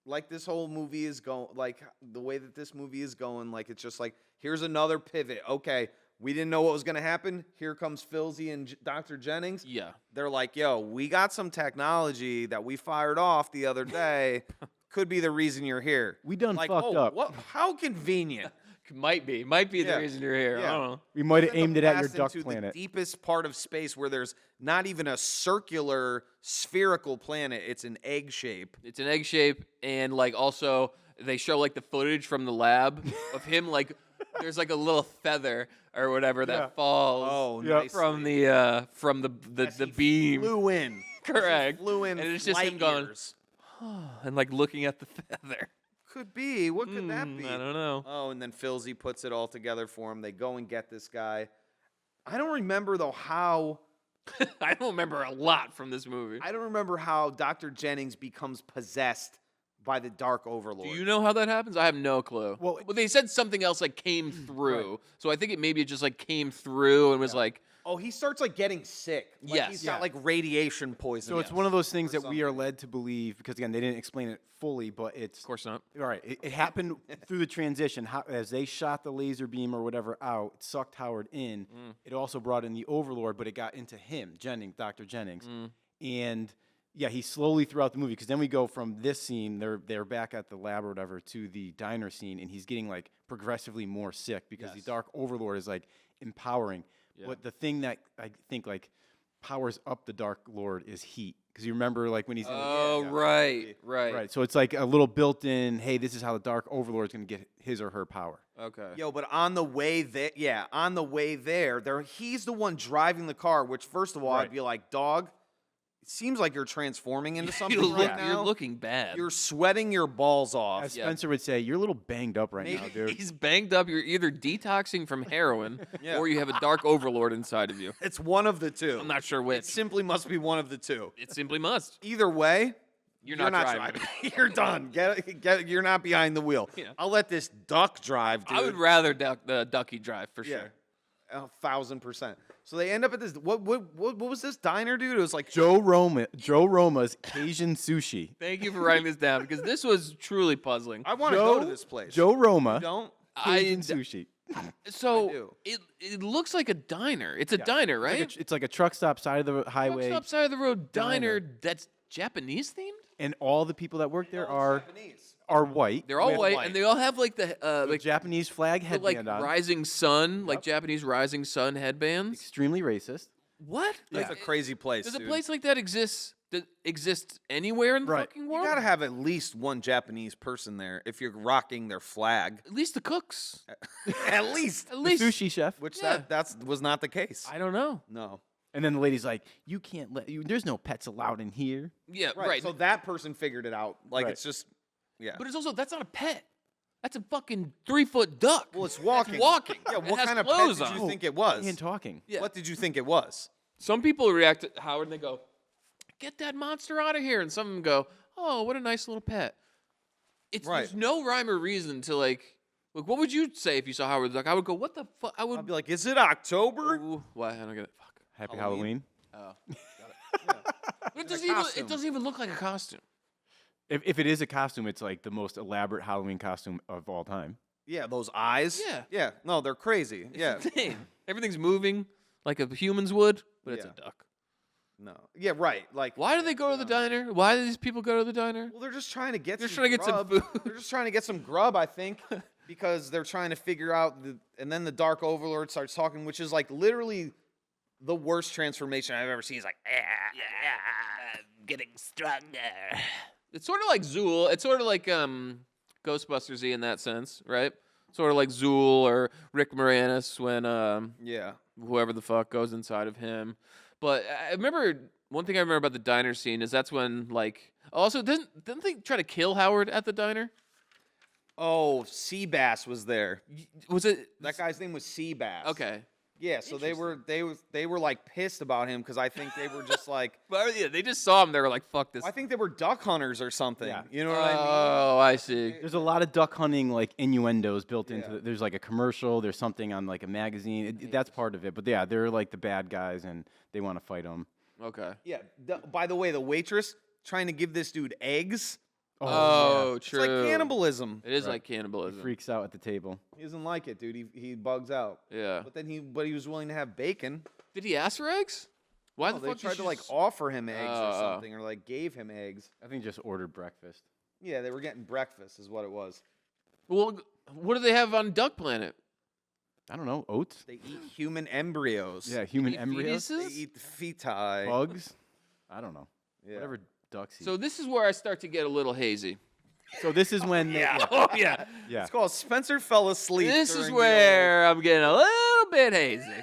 Like this whole movie is going, like the way that this movie is going, like it's just like, here's another pivot. Okay, we didn't know what was going to happen. Here comes Filzy and Dr. Jennings. Yeah. They're like, yo, we got some technology that we fired off the other day. Could be the reason you're here. We done like, fucked up. What? How convenient. Might be Yeah. the reason you're here. Yeah. I don't know. We might have We're gonna aimed it at your blast duck into planet. The deepest part of space where there's not even a circular spherical planet. It's an egg shape. It's an egg shape, and like also they show like the footage from the lab of him like there's like a little feather or whatever that falls Oh, Yep. nice. from the beam. Flew in. Correct. Flew in. And it's just him light going years. and like looking at the feather. Could be. What could that be? I don't know. Oh, and then Filzy puts it all together for him. They go and get this guy. I don't remember though how. I don't remember a lot from this movie. I don't remember how Dr. Jennings becomes possessed by the Dark Overlord. Do you know how that happens? I have no clue. Well, they said something else like came through, so I think it maybe it just like came through and was like, Oh, he starts like getting sick. Like, Yes. he's got Yeah. like radiation poisoning. So it's one of those things Or that we are something. led to believe because again they didn't explain it fully, but it's of course not. all right. It happened through the transition how, as they shot the laser beam or whatever out, it sucked Howard in. It also brought in the Overlord, but it got into him, Jennings, Dr. Jennings, and yeah, he slowly throughout the movie because then we go from this scene, they're back at the lab or whatever to the diner scene, and he's getting like progressively more sick because the Dark Overlord is like empowering. Yeah. But the thing that I think like powers up the Dark Lord is heat. Because you remember like when he's in Oh, the, right. right. So it's like a little built-in. Hey, this is how the Dark Overlord is going to get his or her power. Okay. Yo, but on the way there, he's the one driving the car. Which, first of all, I'd Right. be like, dog. It seems like you're transforming into something you right look, now. you're looking bad. You're sweating your balls off. As Yeah. Spencer would say, you're a little banged up right now, Maybe dude. He's banged up. You're either detoxing from heroin Yeah. or you have a dark overlord inside of you. It's one of the two. I'm not sure It which. simply must be one of the two. It simply must. Either way, You're not driving. you're done. You're not behind the wheel. Yeah. I'll let this duck drive, dude. I would rather Ducky drive for Yeah. sure. 1,000%. So they end up at this. What was this diner, dude? It was like Joe Roma's Cajun Sushi. Thank you for writing this down because this was truly puzzling. I want to go to this place. Joe Roma, You don't? Cajun Sushi. So do. it looks like a diner. It's a diner, right? It's like a truck stop side of the Truck highway, stop side of the road diner Diner. that's Japanese themed. and all the people that work there are Japanese. white. They're all with white, and they all have like the like Japanese flag the, like headband on. rising sun, like Japanese rising sun headbands. Extremely racist. What? That's a crazy place. Does a dude. place like that exist anywhere in the Right. fucking You world? gotta have at least one Japanese person there if you're rocking their flag. At least the cooks. At least. At The least. sushi chef. Which Yeah. that was not the case. I don't know. No. And then the lady's like, "You can't let you. There's no pets allowed in here." Yeah, Right. right. So that person figured it out. Like Right. it's just yeah. But it's also that's not a pet. That's a fucking 3-foot duck. Well, it's walking. walking. Yeah, It what has kind of pet clothes did on. you think it was? And talking. Yeah. What did you think it was? Some people react to Howard and they go, "Get that monster out of here," and some of them go, "Oh, what a nice little pet." It's Right. there's no rhyme or reason to like what would you say if you saw Howard the Duck? I would go, "What the fuck?" I would I'd be like, is it October? Ooh, why? I don't get it. Fuck. Happy Halloween. Halloween. But it doesn't even costume. it doesn't even look like a costume. If it is a costume, it's like the most elaborate Halloween costume of all time. Yeah, those eyes. Yeah. Yeah. No, they're crazy. Yeah. Insane. Everything's moving like a humans would, but it's a Yeah. duck. No. Yeah, right. Like, Why do they go to the diner? Why do these people go to the diner? well, they're just trying to get They're some trying to get some grub. food. They're just trying to get some grub, I think, because they're trying to figure out and then the Dark Overlord starts talking, which is like literally the worst transformation I've ever seen. He's like, I'm getting stronger. It's sort of like Zool. It's sort of like Ghostbusters-y in that sense, right? Sort of like Zool or Rick Moranis when yeah. whoever the fuck goes inside of him. But I remember one thing I remember about the diner scene is that's when like also didn't they try to kill Howard at the diner? Oh, Seabass was there. Was it That guy's name was Seabass. okay? Yeah, so they were like pissed about him because I think they were just like But yeah, they just saw him. They were like, "Fuck this." I think they were duck hunters or something. Yeah. You know what I mean? Oh, I see. There's a lot of duck hunting like innuendos built into Yeah. it. There's like a commercial. There's something on like a magazine. That's part of it. But yeah, they're like the bad guys and they want to fight them. Okay. Yeah. By the way, the waitress trying to give this dude eggs. Oh, It's true. like cannibalism. It is Right. like cannibalism. Freaks out at the table. He doesn't like it, dude. He bugs out. Yeah. But he was willing to have bacon. Did he ask for eggs? Why No, the they fuck tried did to you like s- offer him eggs or Oh. something, or like gave him eggs. I think just ordered breakfast. Yeah, they were getting breakfast, is what it was. Well, what do they have on Duck Planet? I don't know, oats. They eat human embryos. Yeah, human Eat embryos, They fetuses? eat the feti. bugs. I don't know. Yeah. Whatever ducks eat. So this is where I start to get a little hazy. So this is when Oh yeah. yeah. It's called Spencer fell asleep. This is during the where I'm getting a little bit hazy.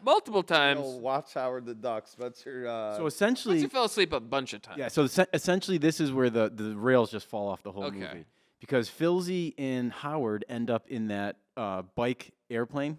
Multiple old times. Watch Howard the Duck. Spencer. So essentially, Spencer fell asleep a bunch of times. yeah. So essentially, this is where the rails just fall off the whole Okay. movie because Filzy and Howard end up in that bike airplane.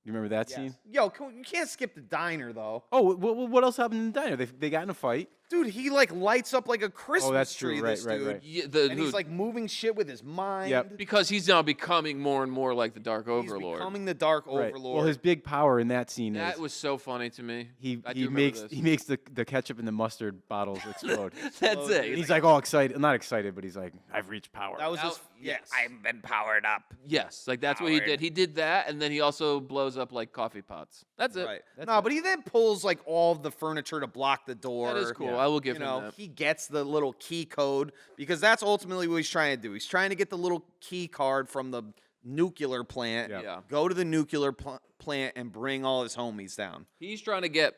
You remember that yes. scene? Yo, you can't skip the diner though. Oh, what else happened in the diner? They got in a fight. Dude, he like lights up like a Christmas that's true. tree. Right, this right, dude. right. Yeah, And he's like moving shit with his mind. Yep. because he's now becoming more and more like the Dark He's Overlord. becoming the Dark Right. Overlord. Well, his big power in that scene That is was so funny to me. he I do he remember makes this. he makes the ketchup and the mustard bottles explode. That's it. And he's like all excited, not excited, but he's like, I've reached power. that was Now- his. yes. I've been powered up. Yes, like that's what he did. He did that, and then he also blows up like coffee pots. That's it. Right. That's No, it. but he then pulls like all of the furniture to block the door. That is cool. Yeah. I will give You him know, that. he gets the little key code because that's ultimately what he's trying to do. He's trying to get the little key card from the nuclear plant. Yeah. Yeah. Go to the nuclear plant and bring all his homies down. He's trying to get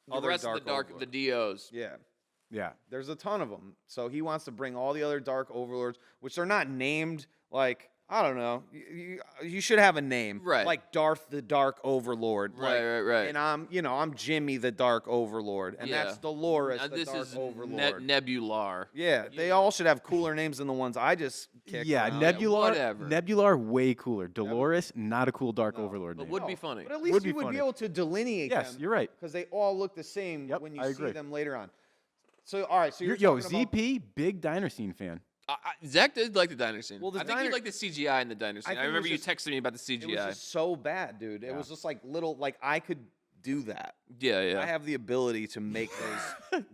the Other rest of Dark the DOs. Yeah. yeah. There's a ton of them. So he wants to bring all the other Dark Overlords, which they're not named like, I don't know. You should have a name. Right. Like Darth the Dark Overlord. Right, like, right. And I'm Jimmy the Dark Overlord. And that's Yeah. Dolores Now, the this Dark is Overlord. Nebular. Yeah, they all should have cooler names than the ones I just kicked. Yeah, around. Nebular, whatever. Nebular, way cooler. Dolores, not a cool Dark Overlord But name. would be funny. But at least Would you be would funny. be able to delineate Yes, them. you're right. Because they all look the same Yep, when you I see agree. them later on. So, all right, so you're Yo, talking about- ZP, big diner scene fan. Zach did like the diner scene. Well, the I think diner- he liked the CGI in the diner scene. think I it remember was you just- texted me about the It was CGI. just so bad, dude. It Yeah. was just like little, like I could do that. Yeah, yeah, I have the ability to make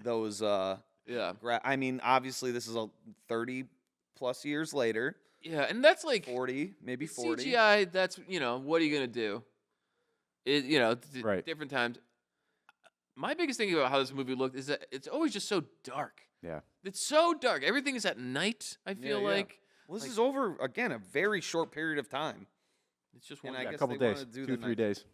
those, yeah, I mean, obviously, this is a 30 plus years later, yeah. And that's like 40, maybe 40. CGI. That's what are you gonna do? It Right. different times. My biggest thing about how this movie looked is that it's always just so dark. Yeah. It's so dark. Everything is at night. I feel yeah. like Well, this is over, again, a very short period of time. it's just And one. I Yeah, guess a couple they days, wanna do 2, the 3 night. days.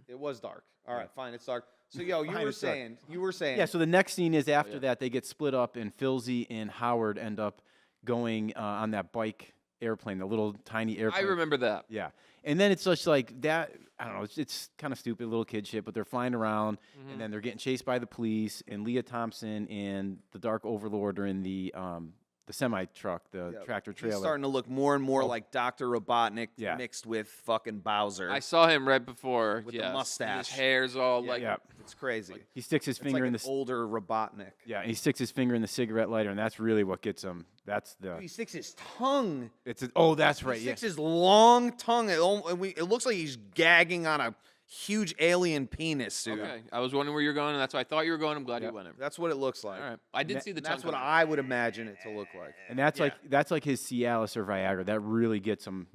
It was dark. All right, fine, it's dark. So, yo, Fine, it's dark. you were saying. Yeah, so the next scene is after yeah. that, they get split up, and Filzy and Howard end up going on that bike airplane, the little tiny I airplane. remember that. Yeah. And then it's just like that. I don't know. It's kind of stupid little kid shit, but they're flying around Mm-hmm. and then they're getting chased by the police. And Leah Thompson and the Dark Overlord are in the semi truck, the Yeah, tractor He's trailer. starting to look more and more like Dr. Robotnik Yeah. mixed with fucking Bowser. I saw him right before. With the yes, and mustache. His hair's all like. yeah. It's crazy. He sticks his It's finger like in an the older Robotnik. yeah, and he sticks his finger in the cigarette lighter, and that's really what gets him. That's the He sticks his tongue. oh, that's right. He Yeah. sticks his long tongue. It looks like he's gagging on a huge alien penis suit. Okay, I was wondering where you're going, and that's why I thought you were going. I'm glad you went there. That's what it looks like. All right, I did see the. That's tongue what coming. I would imagine it to look like. And that's like his Cialis or Viagra. That really gets him,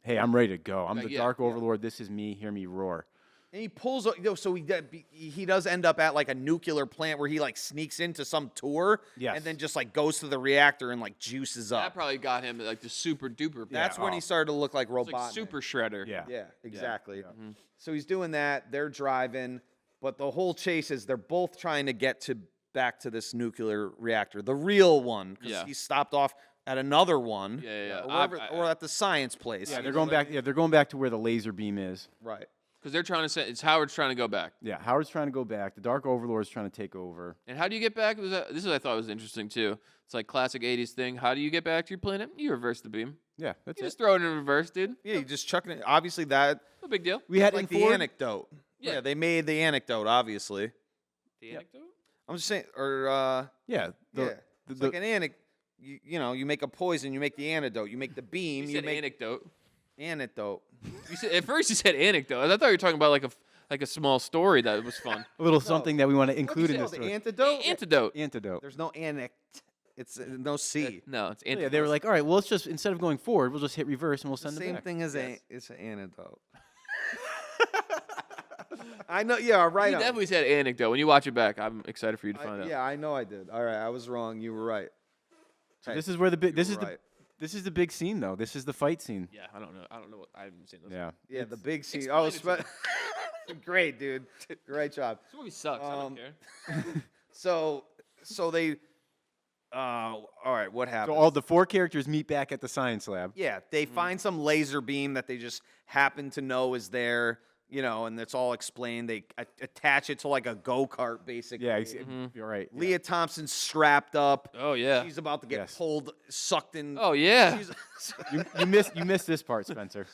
hey, I'm ready to go. I'm the yeah, Dark Overlord. This is me. Hear me roar. And he pulls, so he does end up at like a nuclear plant where he like sneaks into some tour, Yes. and then just like goes to the reactor and like juices That up. probably got him like the super duper. That's when he started to look like It's Robotnik. like super shredder. Yeah. Yeah, exactly. Mm-hmm. So he's doing that. They're driving, but the whole chase is they're both trying to get back to this nuclear reactor, the real one, because Yeah. he stopped off at another one, Yeah. Or, wherever, or at the science place. Yeah, they're going back. Yeah, they're going back to where the laser beam is. Right. Because they're trying to say it's Howard's trying to go back. Yeah, Howard's trying to go back. The Dark Overlord's trying to take over. And how do you get back? This is I thought was interesting too. It's like classic '80s thing. How do you get back to your planet? You reverse the beam. Yeah, that's You it. just throw it in reverse, dude. Yeah, you just chucking it. Obviously, that No big deal. We had like in the Ford. anecdote. Yeah. Yeah, they made the anecdote. Obviously, The anecdote. I'm just saying, or Yeah, it's like an anecdote. You make a poison, you make the antidote. You make the beam, You you said make anecdote. antidote. You said at first you said anecdote. I thought you were talking about like a small story that was fun. a little something that we want to include in No, this the story. antidote. Antidote. Antidote. There's no anect. It's no C. No, it's Yeah, antidote. they were like, all right, well, let's just instead of going forward, we'll just hit reverse and we'll The send them same back. thing as it's an antidote. I know. Yeah, right. You on. definitely said anecdote. When you watch it back, I'm excited for you to find out. Yeah, I know I did. All right, I was wrong. You were right. So this is where the big. This you is were the. right. This is the big scene, though. This is the fight scene. Yeah, I don't know. I haven't seen this. Yeah. Yeah, the big scene. explain Oh, it to great, dude. Great job. This movie sucks. I don't care. So they. All right, what happened? So all the 4 characters meet back at the science lab. Yeah, they find some laser beam that they just happen to know is there, and it's all explained. They attach it to like a go-kart, basically. Yeah, you're right. Yeah. Leah Thompson's strapped up. Oh yeah. She's about to get Yes. pulled, sucked in. Oh yeah. She's- You missed this part, Spencer.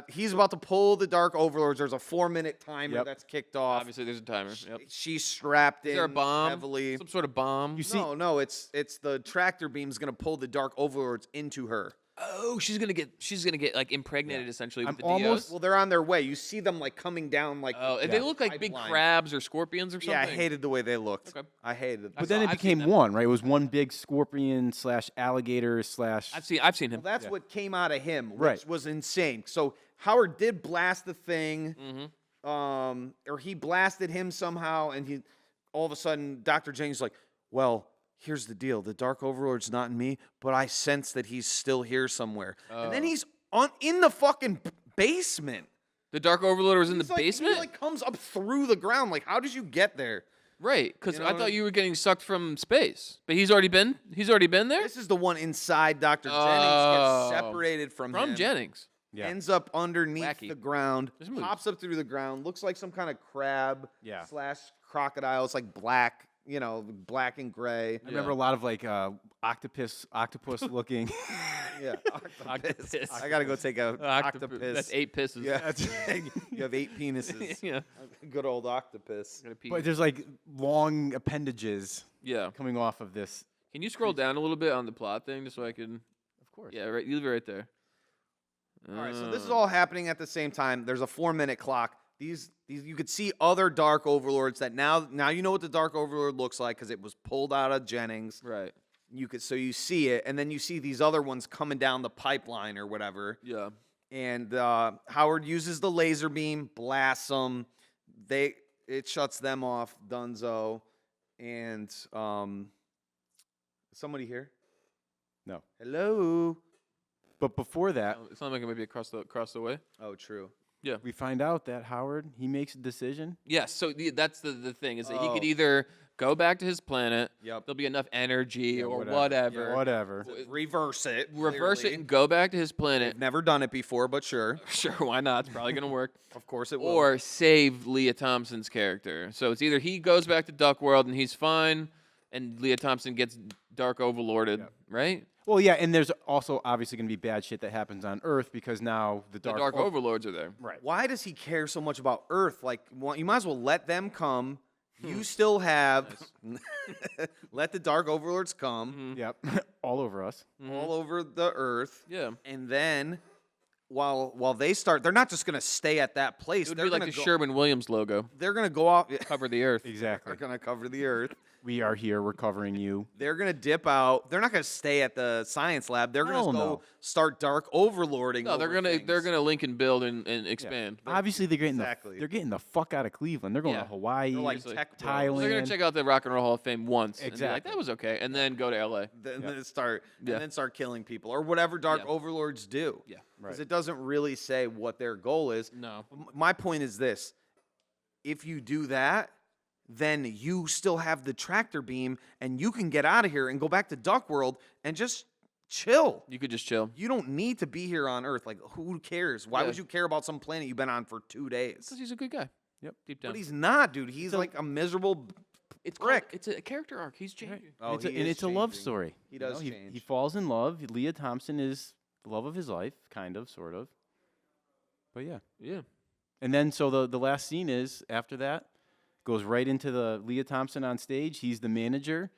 he's about to pull the Dark Overlords. There's a 4-minute timer Yep. that's kicked off. Obviously, there's a timer. Yep. She's strapped Is in there a bomb? heavily. Some sort of bomb. You see, No, it's the tractor beam's gonna pull the Dark Overlords into her. Oh, she's gonna get like impregnated essentially I'm with the almost- DOs. Well, they're on their way. You see them like coming down like. Oh, and they look like big pipeline. crabs or scorpions or something. Yeah, I hated the way they looked. Okay. I hated it. but then it I've seen became them. one, right? It was one big scorpion / alligator / I've seen him. Well, that's what came out of him, which Right. was insane. So Howard did blast the thing, Mm-hmm. or he blasted him somehow, and he all of a sudden Dr. Jennings like, well, here's the deal: the Dark Overlord's not in me, but I sense that he's still here somewhere. And then he's in the fucking basement. The Dark Overlord was in the He's like- basement. He like comes up through the ground. Like, how did you get there? Right, because You know I what I thought mean? you were getting sucked from space, but he's already been there This is the one inside Dr. Jennings Oh. gets separated from from him. Jennings. Yeah. Ends up underneath Wacky. the ground, This movie- pops up through the ground, looks like some kind of crab Yeah. / crocodile. It's like black, black and gray. I remember a lot of like octopus looking. Yeah, Octopus. I gotta go take a octopus. That's 8 pisses. Yeah, you have 8 penises. yeah. Good old octopus. Gotta pee. But there's like long appendages Yeah. coming off of this. Can you scroll down a little bit on the plot thing just so I can? Of course. Yeah, right. You leave it right there. All right, so this is all happening at the same time. There's a 4-minute clock. These you could see other Dark Overlords that now you know what the Dark Overlord looks like because it was pulled out of Jennings. Right. You see it, and then you see these other ones coming down the pipeline or whatever. Yeah. And Howard uses the laser beam, blasts them. It shuts them off. Dunzo, and somebody here. No. Hello. But before that, It's not like it might be across the way. Oh, true. we find out that Howard, he makes a decision. Yes. So that's the thing is that he could Oh. either go back to his planet. Yep. There'll be enough energy or whatever. whatever. Yeah, whatever. Reverse it. Reverse clearly. it and go back to his planet. They've never done it before, but sure. Sure, why not? It's probably gonna work. Of course it will. Or save Leah Thompson's character. So it's either he goes back to Duck World and he's fine, and Leah Thompson gets Dark Overlorded, right? Well, yeah, and there's also obviously going to be bad shit that happens on Earth because now the The Dark, Dark Overlords are there. Right. why does he care so much about Earth? Like, you might as well let them come. You still have let the Dark Overlords come Yep. All over us. all over the Earth, Yeah. and then while they start, they're not just gonna stay at that place. It would They're be like gonna the go, Sherman-Williams logo. They're gonna go out. Cover the earth. Exactly. They're gonna cover the earth. We are here. We're covering you. They're gonna dip out. They're not gonna stay at the science lab. They're Hell gonna go no. start dark overlording. No, they're over gonna things. link and build and expand. Obviously, they're getting Exactly. they're getting the fuck out of Cleveland. They're going Yeah. to Hawaii, They're like Seriously. tech bros. Thailand. They're gonna check out the Rock and Roll Hall of Fame once and be like, Exactly. that was okay, and then go to LA. Then start Yeah. and then start killing people or whatever dark Yeah. overlords do. Yeah. Because Right. it doesn't really say what their goal is. No. My point is this: if you do that, then you still have the tractor beam, and you can get out of here and go back to Duck World and just chill. You could just chill. You don't need to be here on Earth. Like, who cares? Why Yeah. would you care about some planet you've been on for 2 days? Because he's a good guy. Yep. Deep down. But he's not, dude. He's like a miserable it's prick. It's a character arc. He's changing. Oh, and he is it's a love changing. story. He You does know, change. He falls in love. Leah Thompson is the love of his life, kind of, sort of. But yeah. Yeah. And then so the last scene is after that goes right into the Leah Thompson on stage. He's the manager.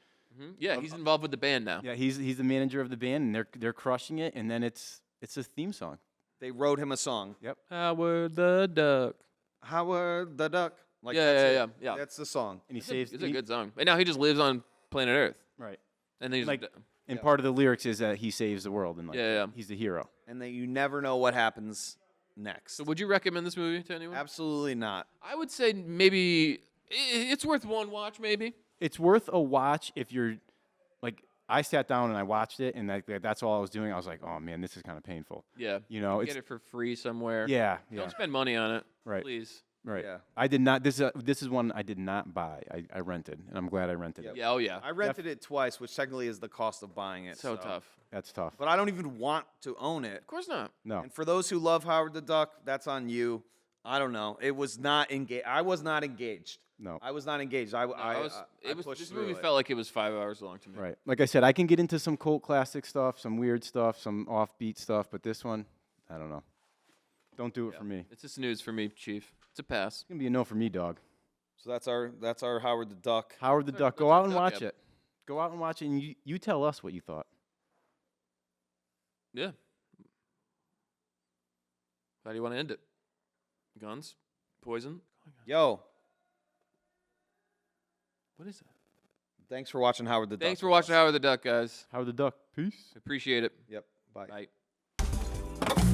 Yeah, he's involved with the band now. Yeah, he's the manager of the band, and they're crushing it. And then it's a theme song. They wrote him a song. Yep. Howard the Duck. Howard the Duck. Like, Yeah, that's yeah, it. yeah, yeah. That's the song. And he It's saves. a good song. And now he just lives on planet Earth. Right. And then he's Like, d- and part of the lyrics is that he saves the world, and like, Yeah, yeah. he's the hero. And that you never know what happens next. So would you recommend this movie to anyone? Absolutely not. I would say maybe it's worth one watch, maybe. It's worth a watch if you're like I sat down and I watched it, and that's all I was doing. I was like, oh man, this is kind of painful. Yeah. You know, Get it for free somewhere. yeah, Don't spend money on it. Right. Please. right. Yeah. I did not. This is one I did not buy. I rented, and I'm glad I rented it. Yeah, oh yeah. I rented it twice, which technically is the cost of buying it. So tough. That's tough. But I don't even want to own it. Of course not. No, And for those who love Howard the Duck, that's on you. I don't know. It was not engaged. I was not engaged. no. I was not engaged. I pushed this through movie it. felt like it was 5 hours long to me. Right. Like I said, I can get into some cult classic stuff, some weird stuff, some offbeat stuff, but this one, I don't know. Don't do it for me. It's a snooze for me, Chief. It's a pass. It's gonna be a no for me, dog. So that's our Howard the Duck. Howard the Sorry, Duck. Go let's out look and it up, watch yeah. it. Go out and watch it, and you tell us what you thought. Yeah. How do you want to end it? Guns? Poison? Yo, What is that? thanks for watching Howard the Duck. Thanks for watching Howard the Duck, guys. Howard the Duck. Peace. Appreciate it. Yep. Bye. Bye.